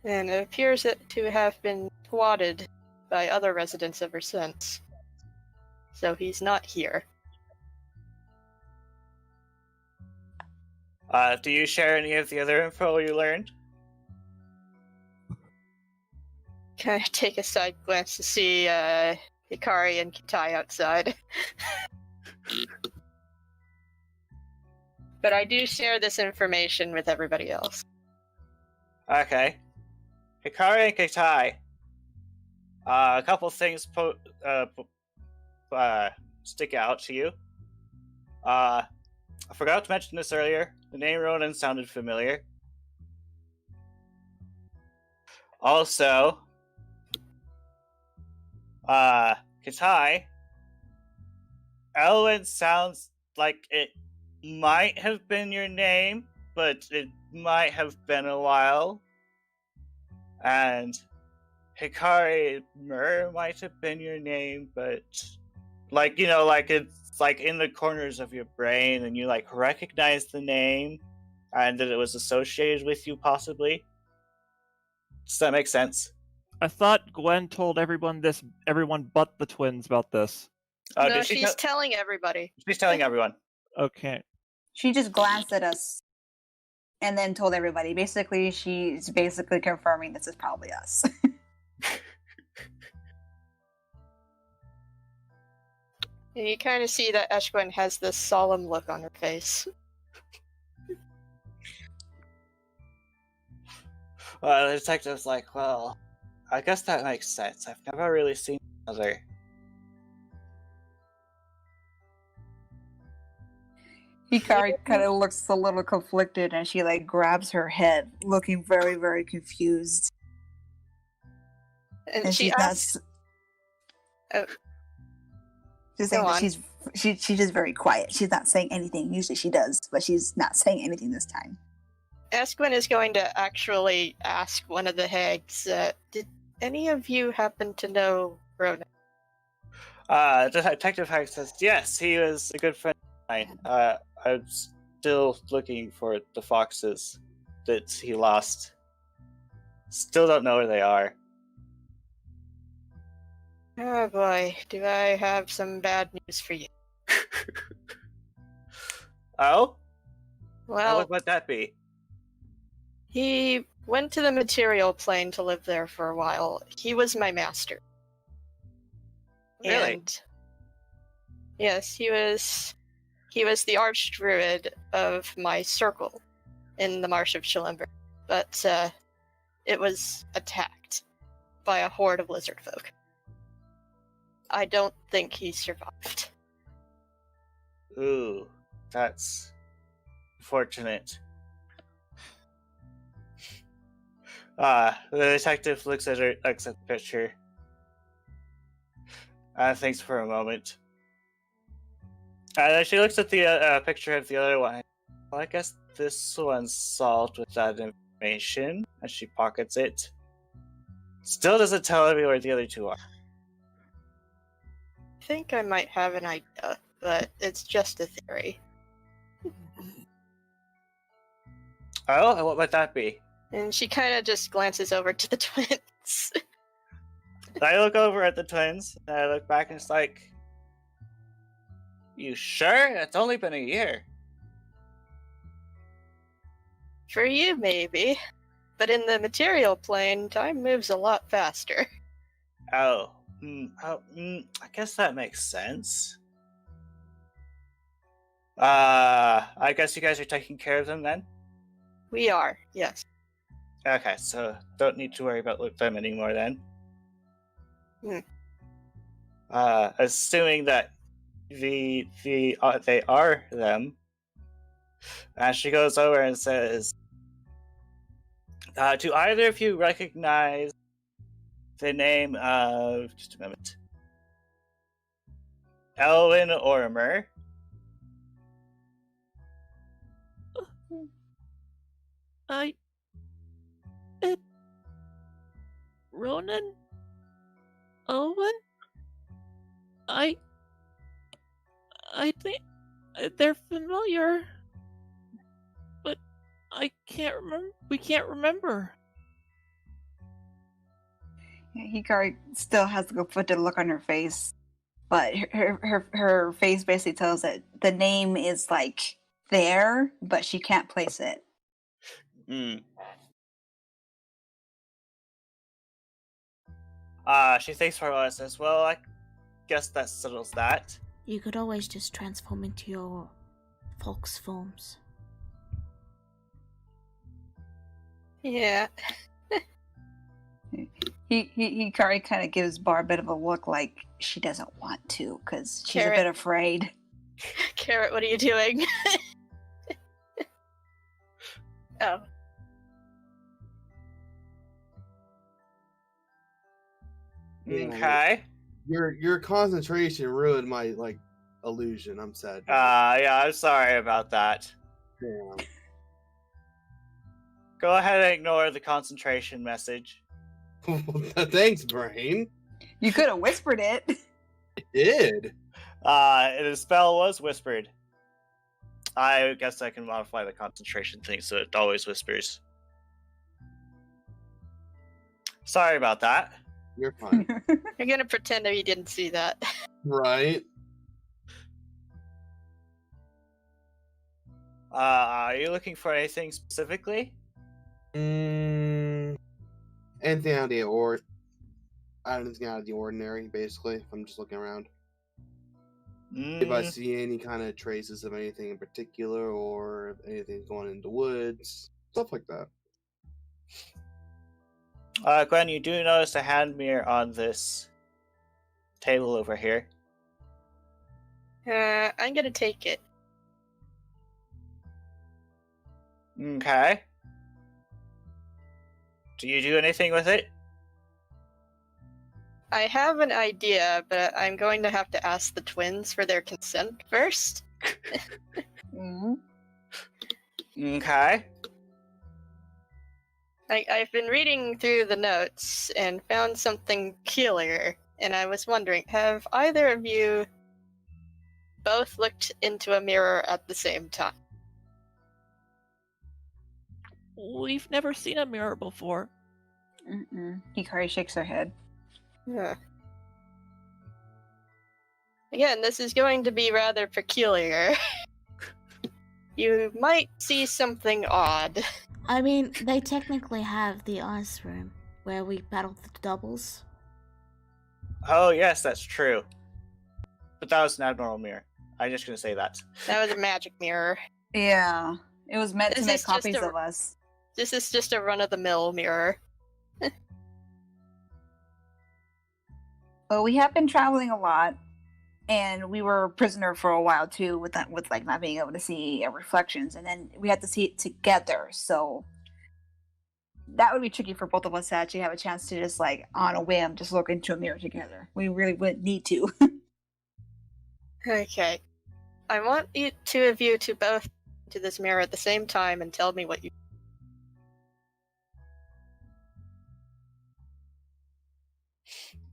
And it appears to have been swatted by other residents ever since. So he's not here. Do you share any of the other info you learned? Can I take a side glance to see Hikari and Kitai outside? But I do share this information with everybody else. Okay. Hikari and Kitai. A couple things stick out to you. I forgot to mention this earlier. The name Ronan sounded familiar. Also, Kitai, Elwyn sounds like it might have been your name, but it might have been a while. And Hikari, Mur might have been your name, but like, you know, like it's like in the corners of your brain and you like recognize the name and that it was associated with you possibly. Does that make sense? I thought Gwen told everyone but the twins about this. Oh, No, did she she's telling everybody. She's telling everyone. Okay. She just glanced at us and then told everybody. Basically, she's basically confirming this is probably us. And you kind of see that Eshwin has this solemn look on her face. Well, the detective's like, well, I guess that makes sense. I've never really seen another. Hikari kind of looks a little conflicted and she like grabs her head, looking very, very confused. And she asks... Just saying that she's just very quiet. She's not saying anything. Usually she does, but she's not saying anything this time. Eshwin is going to actually ask one of the hags, did any of you happen to know Ronan? Detective Hag says, yes, he was a good friend of mine. I'm still looking for the foxes that he lost. Still don't know where they are. Oh boy, do I have some bad news for you. Oh? Well, What would that be? he went to the material plane to live there for a while. He was my master. Really? And yes, he was the archdruid of my circle in the Marsh of Shalimber. But it was attacked by a horde of lizard folk. I don't think he survived. Ooh, that's unfortunate. The detective looks at the picture. Thinks for a moment. She looks at the picture of the other one. Well, I guess this one's solved with that information. And she pockets it. Still doesn't tell me where the other two are. I think I might have an idea, but it's just a theory. Oh, and what might that be? And she kind of just glances over to the twins. I look over at the twins, and I look back and it's like, you sure? It's only been a year. For you, maybe. But in the material plane, time moves a lot faster. Oh. I guess that makes sense. I guess you guys are taking care of them then? We are, yes. Okay, so don't need to worry about them anymore then. Hmm. Assuming that they are them, and she goes over and says, do either of you recognize the name of, just a moment, Elwin Ormer? Ronan? Owen? I think they're familiar, but I can't remember. We can't remember. Hikari still has the conflicted look on her face, but her face basically tells that the name is like there, but she can't place it. She thinks for a while and says, well, I guess that settles that. You could always just transform into your fox forms. Yeah. Hikari kind of gives Bar a bit of a look like she doesn't want to, because she's Carrot. a bit afraid. Carrot, what are you doing? Oh. Okay. Your concentration ruined my illusion. I'm sad. Yeah, I'm sorry about that. Damn. Go ahead and ignore the concentration message. Thanks, brain. You could have whispered it. I did. The spell was whispered. I guess I can modify the concentration thing so it always whispers. Sorry about that. You're fine. You're gonna pretend that you didn't see that. Right. Are you looking for anything specifically? Anything out of the anything out of the ordinary, basically. If I'm just looking around. If I see any kind of traces of anything in particular, or if anything's going into woods, stuff like that. Gwen, you do notice a hand mirror on this table over here. I'm gonna take it. Okay. Do you do anything with it? I have an idea, but I'm going to have to ask the twins for their consent first. Okay. I've been reading through the notes and found something peculiar, and I was wondering, have either of you both looked into a mirror at the same time? We've never seen a mirror before. Hikari shakes her head. Huh. Again, this is going to be rather peculiar. You might see something odd. I mean, they technically have the ice room where we battled the doubles. Oh, yes, that's true. But that was an abnormal mirror. I'm just gonna say that. That was a magic mirror. Yeah, it was meant to This make is just copies a- of us. This is just a run-of-the-mill mirror. Well, we have been traveling a lot, and we were a prisoner for a while too, with like not being able to see our reflections, and then we had to see it together. So that would be tricky for both of us to actually have a chance to just like on a whim just look into a mirror together. We really wouldn't need to. Okay. I want you two of you to both to this mirror at the same time and tell me what you...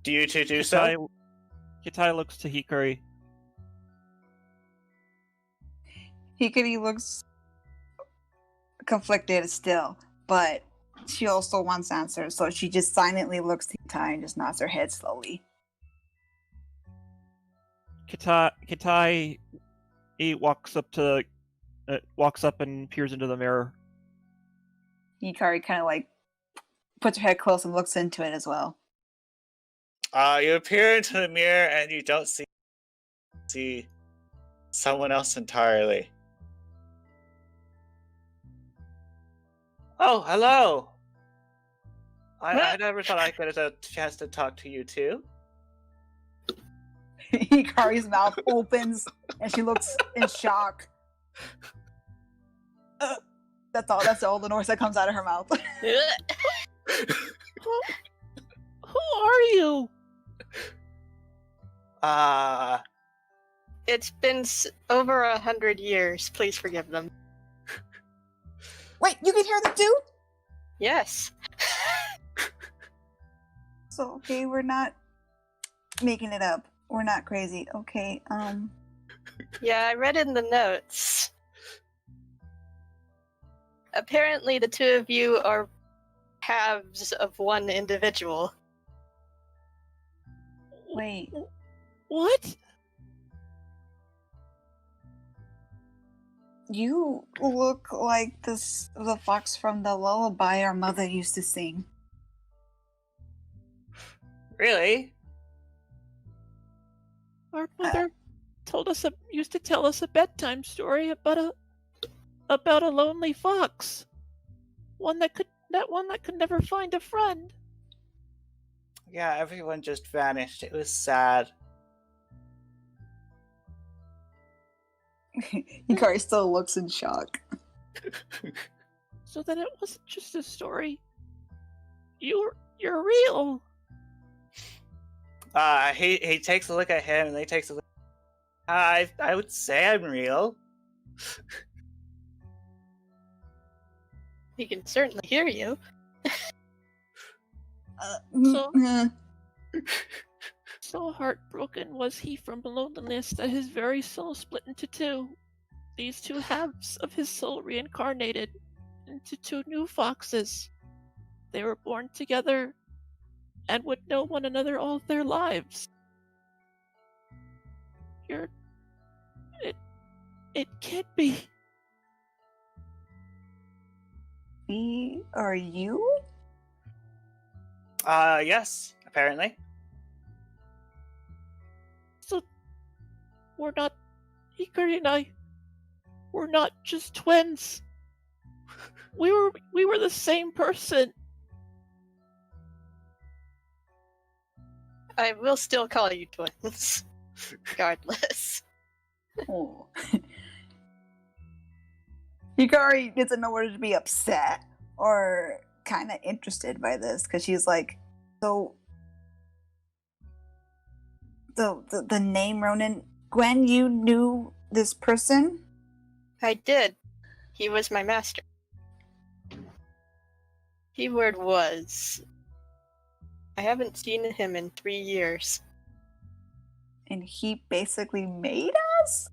Do you two do so? Kitai looks to Hikari. Hikari looks conflicted still, but she also wants answers, so she just silently looks to Kitai and just nods her head slowly. Kitai he walks up and peers into the mirror. Hikari kind of like puts her head close and looks into it as well. You appear into the mirror and you don't see someone else entirely. Oh, hello! I never thought I could have a chance to talk to you too. Hikari's mouth opens and she looks in shock. That's all the noise that comes out of her mouth. Who are you? It's been over 100 years. Please forgive them. Wait, you can hear them too? Yes. So, okay, we're not making it up. We're not crazy. Okay, Yeah, I read in the notes. Apparently the two of you are halves of one individual. wait. What? You look like the fox from the lullaby our mother used to sing. Really? Our mother used to tell us a bedtime story about a lonely fox. One that could never find a friend. Yeah, everyone just vanished. It was sad. Hikari still looks in shock. So then it wasn't just a story. You're real. He takes a look at him, and they takes a look. I would say I'm real. He can certainly hear you. So heartbroken was he from loneliness that his very soul split into two. These two halves of his soul reincarnated into two new foxes. They were born together and would know one another all their lives. It can't be. Are you? Yes, apparently. So, we're not, Hikari and I, we're not just twins. We were the same person. I will still call you twins. Regardless. Oh. Hikari doesn't know whether to be upset or kind of interested by this, because she's like, so the name Ronan, Gwen, you knew this person? I did. He was my master. Keyword was. I haven't seen him in 3 years. And he basically made us?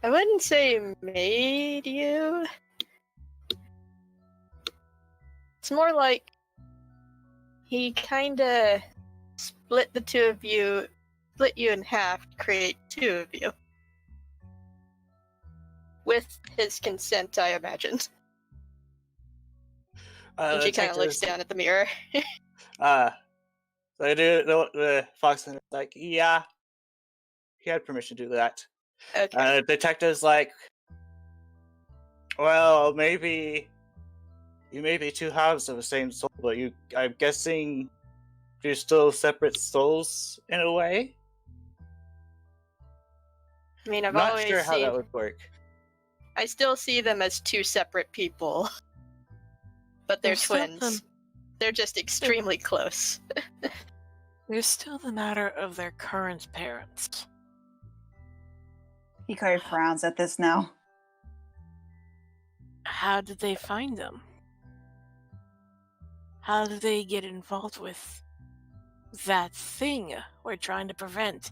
I wouldn't say made you. It's more like he kinda split you in half to create two of you. With his consent, I imagine. And she kind of looks down at the mirror. The fox is like, yeah, he had permission to do that. Okay. The detective's like, well, maybe you may be two halves of the same soul, but I'm guessing you're still separate souls in a way? I mean, I've Not always sure how seen. that would work. I still see them as two separate people. But they're There's still twins. They're just extremely close. There's still the matter of their current parents. Hikari frowns at this now. How did they find them? How did they get involved with that thing we're trying to prevent?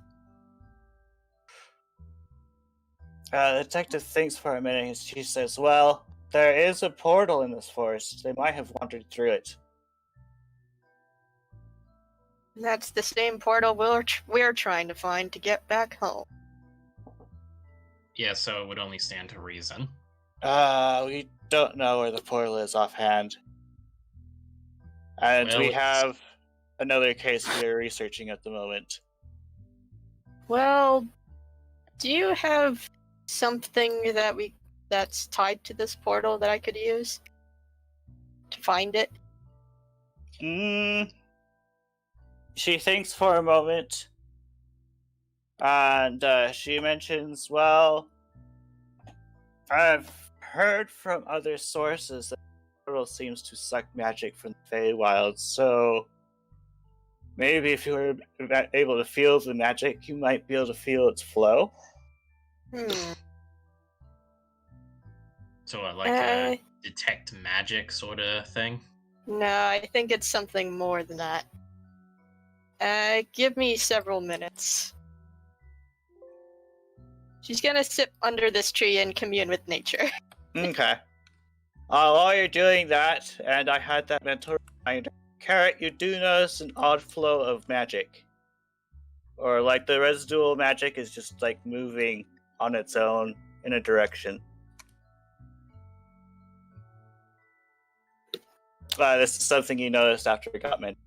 The detective thinks for a minute. She says, well, There is a portal in this forest. They might have wandered through it. That's the same portal we're trying to find to get back home. Yeah, so it would only stand to reason. We don't know where the portal is offhand. And Well, we it's- have another case we are researching at the moment. Well, do you have something that's tied to this portal that I could use to find it? She thinks for a moment, and she mentions, well, I've heard from other sources that the portal seems to suck magic from the Feywild, so maybe if you were able to feel the magic, you might be able to feel its flow. So like a detect magic sort of thing? No, I think it's something more than that. Give me several minutes. She's gonna sit under this tree and commune with nature. Okay. While you're doing that, and I had that mental reminder, Carrot, you do notice an odd flow of magic. Or like the residual magic is just like moving on its own in a direction. This is something you noticed after it got mentioned.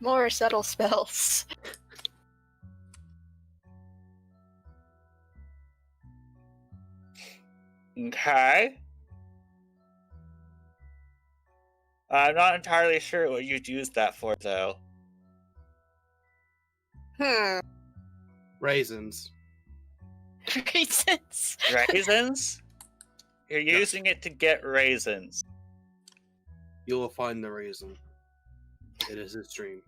More subtle spells. Okay. I'm not entirely sure what you'd use that for, though. Raisins. Reasons. Raisins? You're using it to get raisins. You will find the reason. It is his dream.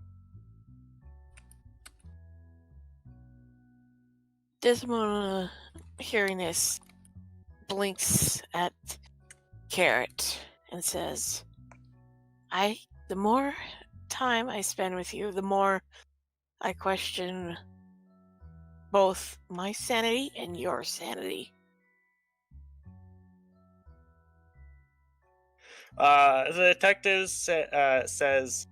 Desmond, hearing this, blinks at Carrot and says, the more time I spend with you, the more I question both my sanity and your sanity. The detective says,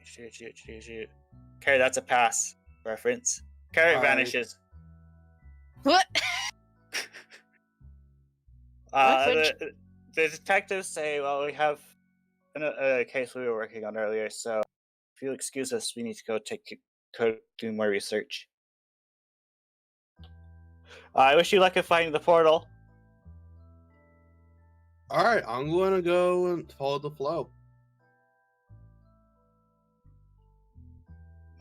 shoot. Okay, that's a pass reference. Carrot Alright. vanishes. What? The detectives say, well, we have a case we were working on earlier, so if you'll excuse us, we need to go do more research. I wish you luck in finding the portal. Alright, I'm going to go and follow the flow.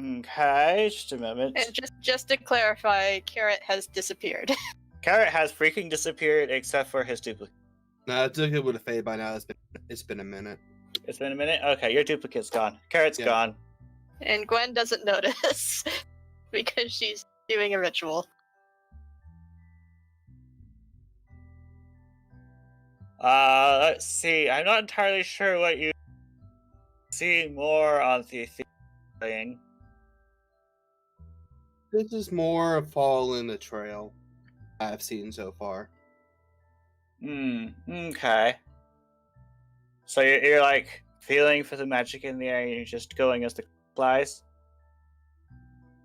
Okay, just a moment. And just to clarify, Carrot has disappeared. Carrot has freaking disappeared except for his duplicate. Nah, it's okay with a fade by now. It's been a minute. It's been a minute? Okay, your duplicate's gone. Carrot's Yeah. gone. And Gwen doesn't notice because she's doing a ritual. Let's see. I'm not entirely sure what you see more on the thing. This is more a fall in the trail I've seen so far. Okay. So you're like feeling for the magic in the air and you're just going as the flies?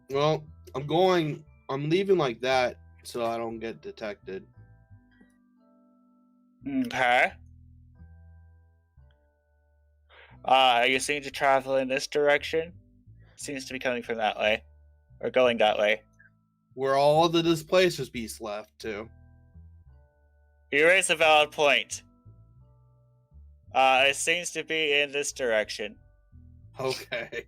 Well, I'm leaving like that so I don't get detected. Okay. You seem to travel in this direction. Seems to be coming from that way. Or going that way. Where all the displacers beasts left, too. You raise a valid point. It seems to be in this direction. Okay.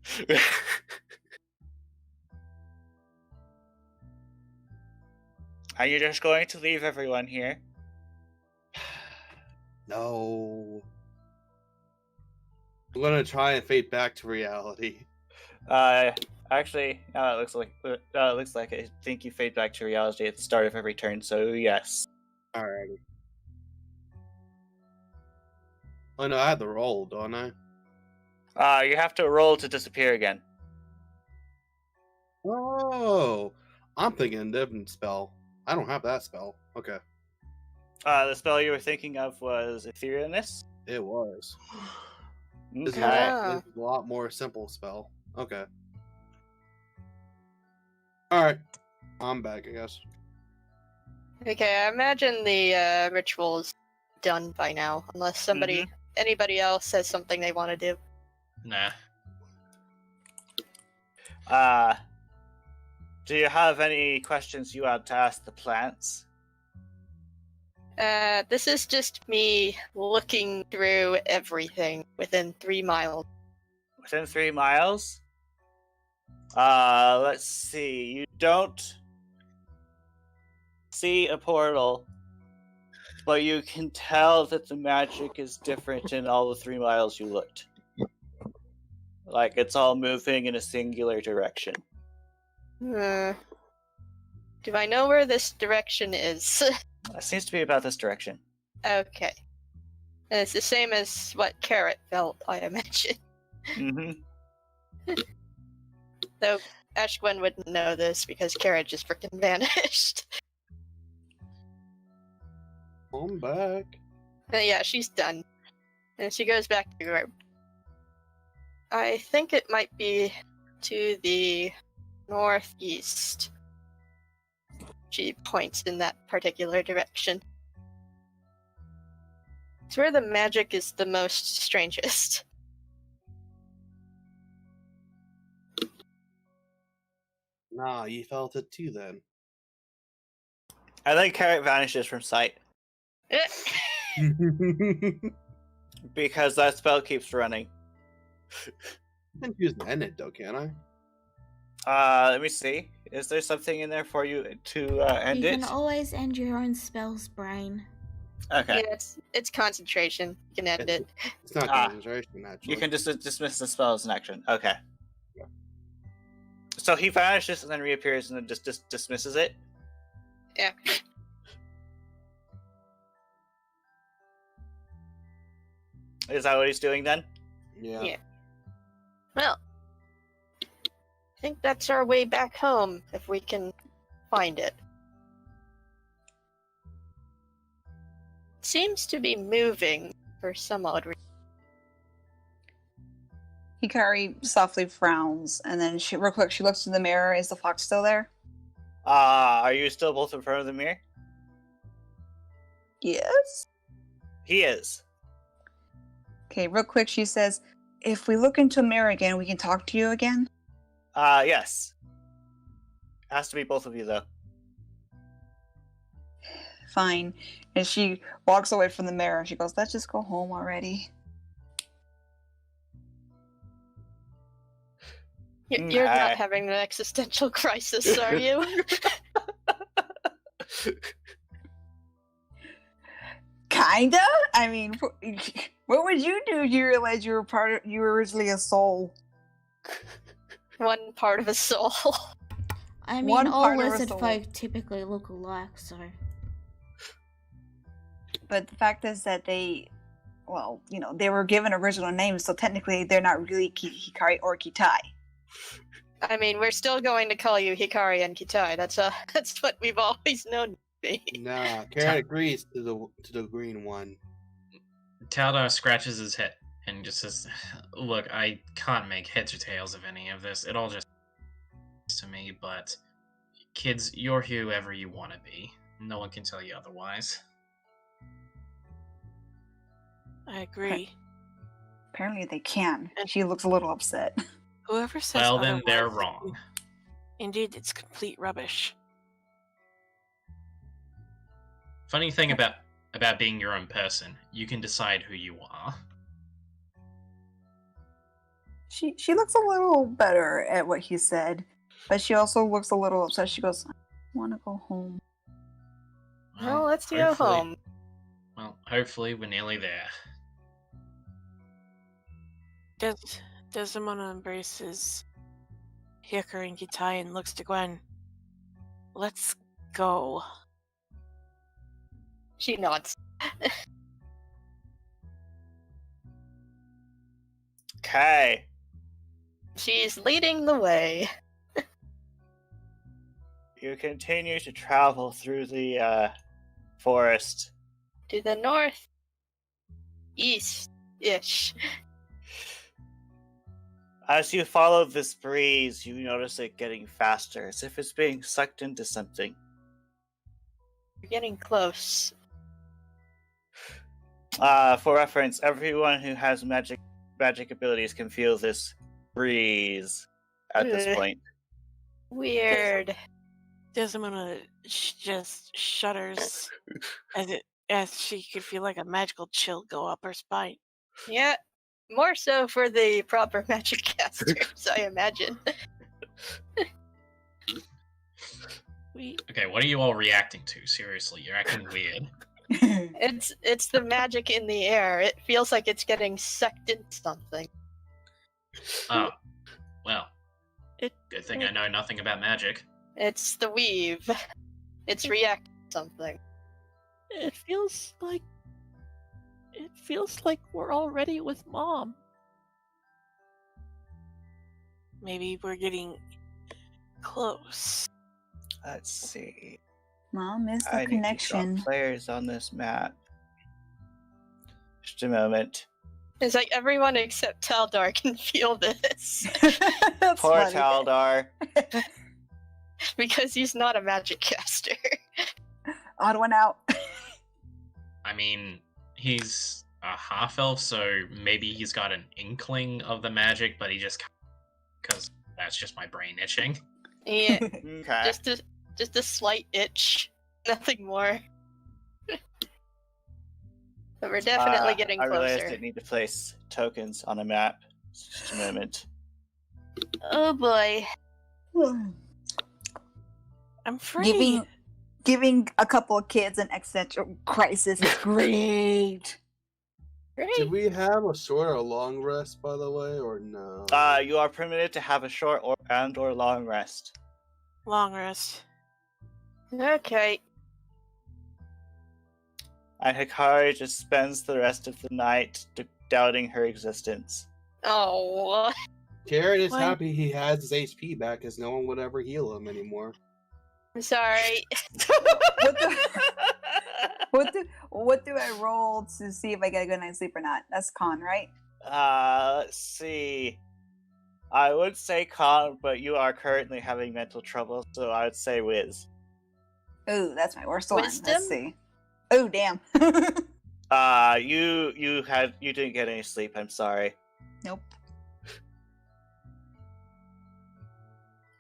Are you just going to leave everyone here? No. I'm gonna try and fade back to reality. Actually, it looks like I think you fade back to reality at the start of every turn, so yes. Alrighty. Oh no, I have the roll, don't I? You have to roll to disappear again. Oh, I'm thinking different spell. I don't have that spell. Okay, The spell you were thinking of was Etherealness. it was. This is, Okay. this is a lot more simple spell. Okay. All right, I'm back. I guess. Okay, I imagine the ritual's done by now, unless anybody else has something they want to do. Nah. Do you have any questions you want to ask the plants? This is just me looking through everything within 3 miles. Within 3 miles? Let's see. You don't see a portal, but you can tell that the magic is different in all the 3 miles you looked. Like, it's all moving in a singular direction. Do I know where this direction is? It seems to be about this direction. Okay. And it's the same as what Carrot felt, I imagine. Mm-hmm. Though Ash Gwen wouldn't know this because Carrot just freaking vanished. I'm back. But yeah, she's done. And she goes back to her. I think it might be to the northeast. She points in that particular direction. It's where the magic is the most strangest. Nah, you felt it too then. I think Carrot vanishes from sight because that spell keeps running. I can use an end though, can I? Let me see. Is there something in there for you to end You it? can always end your own spell's brain. Okay. Yeah, it's concentration. You can end it. It's not concentration, actually. You can just dismiss the spell as an action. Okay. Yeah. So he vanishes and then reappears and then just dismisses it? Yeah. Is that what he's doing then? Yeah. Yeah. Well, I think that's our way back home, if we can find it. Seems to be moving for some odd reason. Hikari softly frowns, and then real quick, she looks in the mirror. Is the fox still there? Are you still both in front of the mirror? Yes. He is. Okay, real quick, she says, if we look into a mirror again, we can talk to you again? Yes. Has to be both of you, though. Fine. And she walks away from the mirror. She goes, let's just go home already. You're not having an existential crisis, are you? Kinda? I mean, what would you do if you realized you were originally a soul? One part of a soul. I mean, One all part of a lizard soul. folk typically look alike, so... But the fact is that they were given original names, so technically they're not really Hikari or Kitai. I mean, we're still going to call you Hikari and Kitai. That's what we've always known to be. Nah, Carrot agrees to the green one. Taldar scratches his head and just says, look, I can't make heads or tails of any of this. It all just to me, but kids, you're whoever you want to be. No one can tell you otherwise. I agree. Apparently they can. She looks a little upset. Whoever says Well, then they're otherwise- wrong. Indeed, it's complete rubbish. Funny thing about being your own person, you can decide who you are. She looks a little better at what he said, but she also looks a little upset. She goes, I want to go home. Well, let's go hopefully- home. Well, hopefully we're nearly there. Desdemona embraces Hikari and Kitai and looks to Gwen. Let's go. She nods. Okay. She's leading the way. you continue to travel through the forest. To the north. East-ish. As you follow this breeze, you notice it getting faster, as if it's being sucked into something. We're getting close. For reference, everyone who has magic abilities can feel this breeze at this point. Weird. Desmona just shudders as she could feel like a magical chill go up her spine. Yeah. More so for the proper magic casters, I imagine. Okay, what are you all reacting to? Seriously, you're acting weird. It's the magic in the air. It feels like it's getting sucked into something. Oh, well. Good thing I know nothing about magic. It's the weave. It's reacting to something. It feels like we're already with Mom. Maybe we're getting close. Let's see. Mom is the I need to connection. draw players on this map. Just a moment. It's like everyone except Taldar can feel this. That's Poor funny. Taldar. Because he's not a magic caster. Odd one out. I mean, he's a half-elf, so maybe he's got an inkling of the magic, but he just... Because that's just my brain itching. Yeah, Okay. just a slight itch. Nothing more. But we're definitely getting I realized closer. I need to place tokens on a map. Just a moment. Oh boy. I'm free. Giving a couple of kids an existential crisis is great. Great. Did we have a short or long rest, by the way, or no? You are permitted to have a short or long rest. Long rest. Okay. And Hikari just spends the rest of the night doubting her existence. Oh. Karen is What? happy he has his HP back, as no one would ever heal him anymore. I'm sorry. What do I roll to see if I get a good night's sleep or not? That's con, right? Let's see. I would say con, but you are currently having mental trouble, so I would say whiz. Ooh, that's my worst one. Wisdom? Let's see. Oh, damn. You didn't get any sleep. I'm sorry. Nope.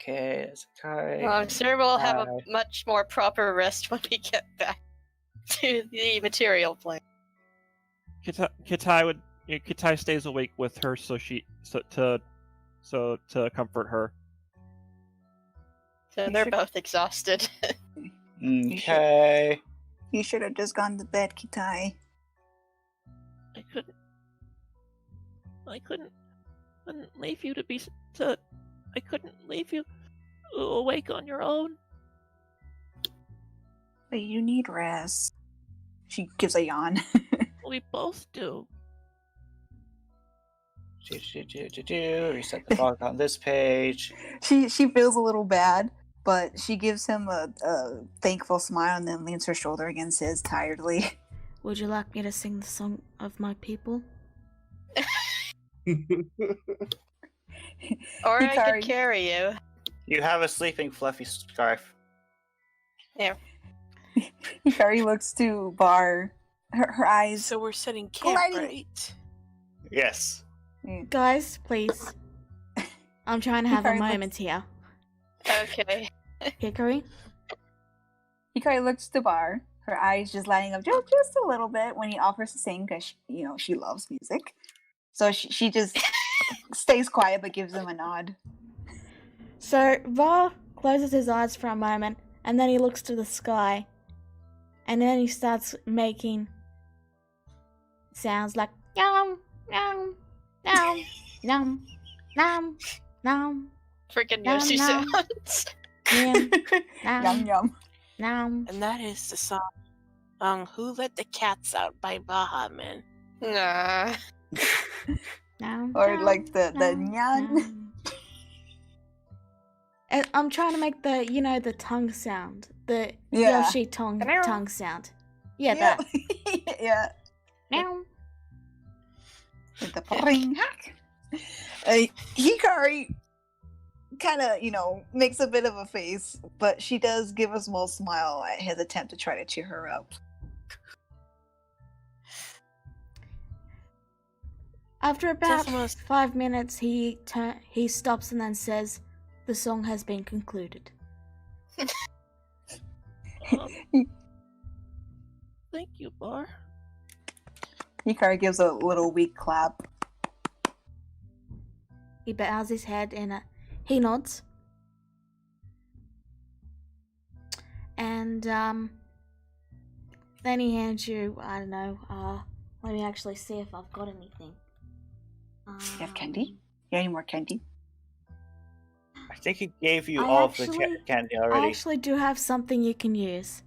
Okay, that's Hikari. Well, I'm sure we'll have a Bye. much more proper rest when we get back to the material plane. Kitai stays awake with her to comfort her. So You they're should- both exhausted. Okay. You should have just gone to bed, Kitai. I couldn't leave you I couldn't leave you awake on your own. But you need rest. She gives a yawn. We both do. Reset the fog on this page. she feels a little bad, but she gives him a thankful smile and then leans her shoulder against his tiredly. Would you like me to sing the song of my people? Or I Hikari. could carry you. You have a sleeping fluffy scarf. Hikari looks to Bar. Her eyes. So we're setting camp, Gliding. right? Yes. Guys, please. I'm trying to have a Hikari looks- moment here. Okay. Hikari? Hikari looks to Bar. Her eyes just lighting up just a little bit when he offers to sing because she loves music. So she just stays quiet but gives him a nod. So, Var closes his eyes for a moment, and then he looks to the sky. And then he starts making sounds like yum, yum, yum, yum, yum, yum, Freaking Nom, Yoshi nom. sounds. yum, Yum yum. yum. And that is the song Who Let the Cats Out by Bahamut. Nah. Yum, Or yum, like the yum, nyan. yum. I'm trying to make the, the tongue sound. The Yeah. Yoshi tongue sound. Yeah, Yeah. that. Yeah. Meow. With the ring hack. Hikari kind of, makes a bit of a face, but she does give a small smile at his attempt to try to cheer her up. After about Decimus. 5 minutes, he stops and then says, "The song has been concluded." Thank you, Bar. Hikari gives a little weak clap. He bows his head and he nods. And then he hands you, I don't know, let me actually see if I've got anything. You have candy? You have any more candy? I think he gave you I all actually- of the candy I already. actually do have something you can use.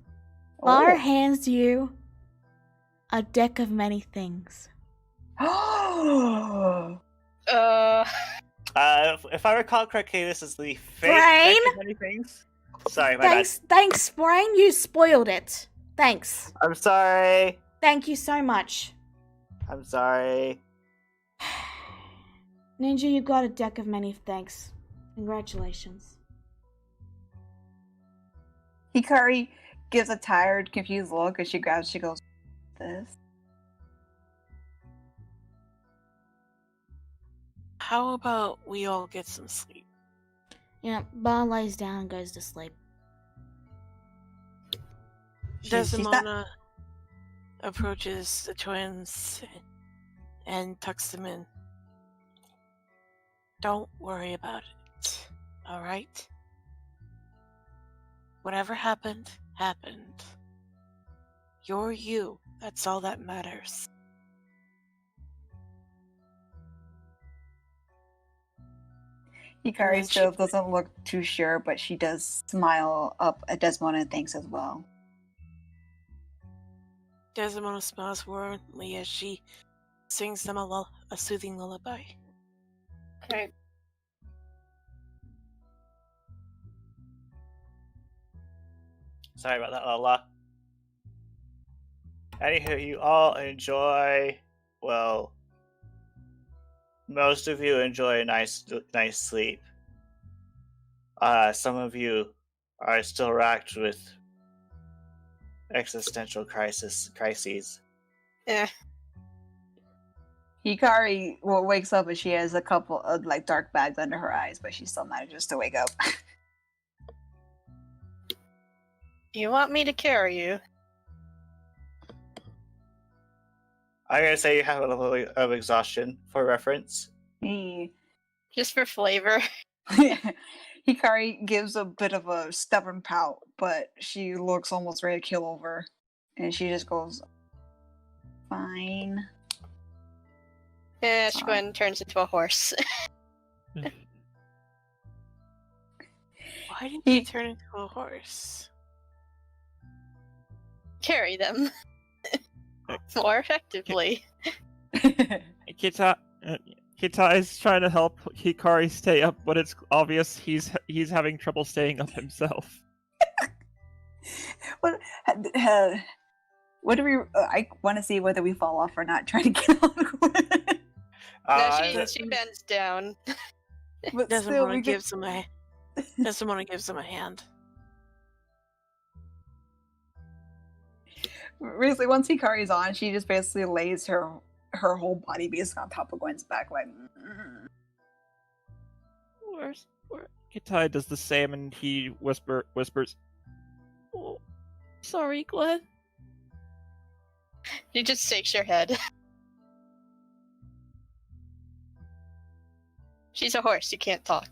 Bar hands you a deck of many things. Oh! If I recall correctly, this is the fake Brain? deck of many things. Sorry, my bad. Thanks, Brain. You spoiled it. Thanks. I'm sorry. Thank you so much. I'm sorry. Ninja, you got a deck of many thanks. Congratulations. Hikari gives a tired, confused look as she goes, "This?" How about we all get some sleep? Yeah, Bar lays down and goes to sleep. She's not- Desdemona approaches the twins and tucks them in. Don't worry about it, alright? Whatever happened, happened. You're you, that's all that matters. Hikari then still she- doesn't look too sure, but she does smile up at Desmond and thanks as well. Desdemona smiles warmly as she sings them a soothing lullaby. Right. Sorry about that, Lala. Anywho, you all enjoy. Well, most of you enjoy a nice sleep. Some of you are still racked with existential crises. Yeah. Hikari wakes up and she has a couple of dark bags under her eyes, but she still manages to wake up. You want me to carry you? I'm gonna say you have a level of exhaustion for reference. Just for flavor. Hikari gives a bit of a stubborn pout, but she looks almost ready to kill over. And she just goes, "Fine." Yeah, Gwen turns into a horse. Why didn't you turn into a horse? Carry them. More effectively. Kita is trying to help Hikari stay up, but it's obvious he's having trouble staying up himself. What do we? I want to see whether we fall off or not. Trying to get on. No, she bends down. But Doesn't still, want to we give them a. Doesn't want to give them a hand. Basically, once Hikari's on, she just basically lays her whole body basically on top of Gwen's back, like. Kitai does the same, and he whispers, "Oh, sorry, Glenn." She just shakes her head. She's a horse, you can't talk.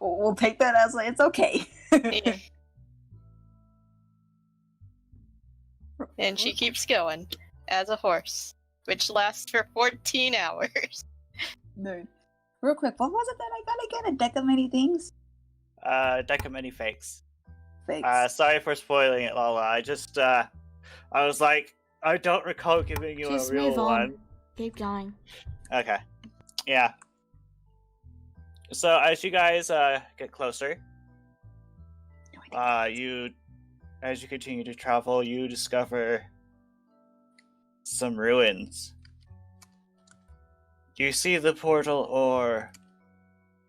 We'll take that as it's okay. Yeah. And she keeps going as a horse, which lasts for 14 hours. Dude. Real quick, what was it that I got again? A deck of many things? Deck of many fakes. Fakes. Sorry for spoiling it, Lala. I was like, I don't recall giving you Just a real move on. one. Keep going. Okay. Yeah. So as you guys get closer, as you continue to travel, you discover some ruins. You see the portal, or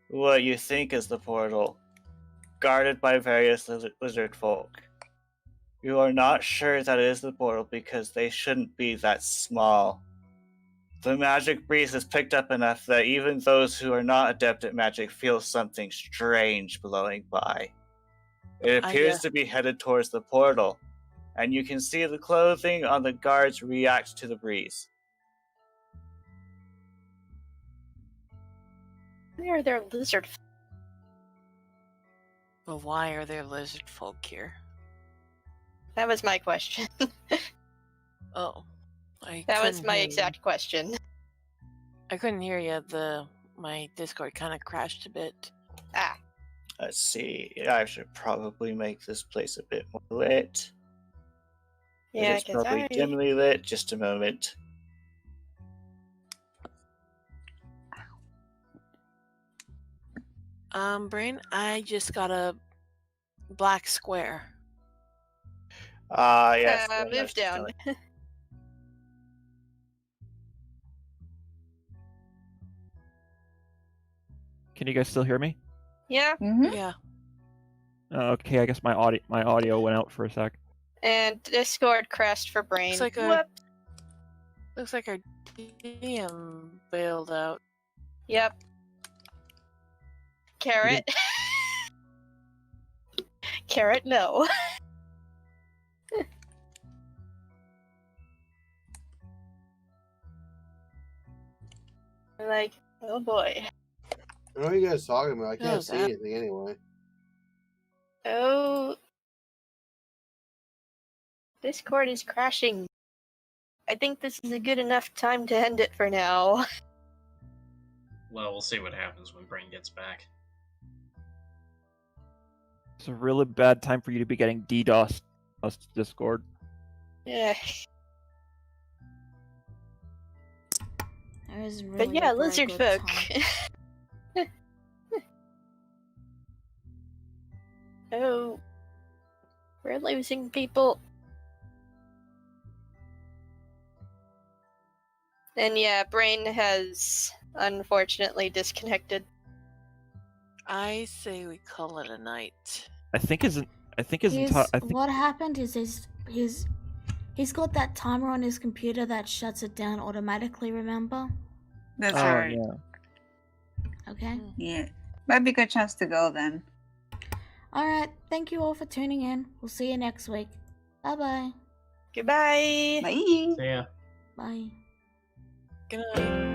what you think is the portal, guarded by various lizard folk. You are not sure that it is the portal because they shouldn't be that small. The magic breeze has picked up enough that even those who are not adept at magic feel something strange blowing by. It appears to be headed towards the portal, and you can see the clothing on the guards react to the breeze. Why are there lizard? But why are there lizard folk here? That was my question. Oh. That was my exact question. I couldn't hear you. My Discord kind of crashed a bit. Ah. Let's see. I should probably make this place a bit more lit. Yeah, it's probably dimly lit. Just a moment. Brain, I just got a black square. Yes. Move down. Can you guys still hear me? Yeah. Mm-hmm. Yeah. Okay, I guess my audio went out for a sec. And Discord crashed for Brain. Looks like our DM bailed out. Yep. Carrot. Carrot, no. Like, oh boy. I know what you guys talking about. I can't Oh, see that- anything anyway. Oh. Discord is crashing. I think this is a good enough time to end it for now. Well, we'll see what happens when Brain gets back. It's a really bad time for you to be getting DDoS us Discord. Yeah. There is really But yeah, a very lizard good folk. time. Oh. We're losing people. And yeah, Brain has unfortunately disconnected. I say we call it a night. I think his What happened is he's got that timer on his computer that shuts it down automatically, remember? That's Oh, right. yeah. Okay. Yeah. Might be a good chance to go then. Alright, thank you all for tuning in. We'll see you next week. Bye-bye. Goodbye. Bye. So yeah. Bye. Good night.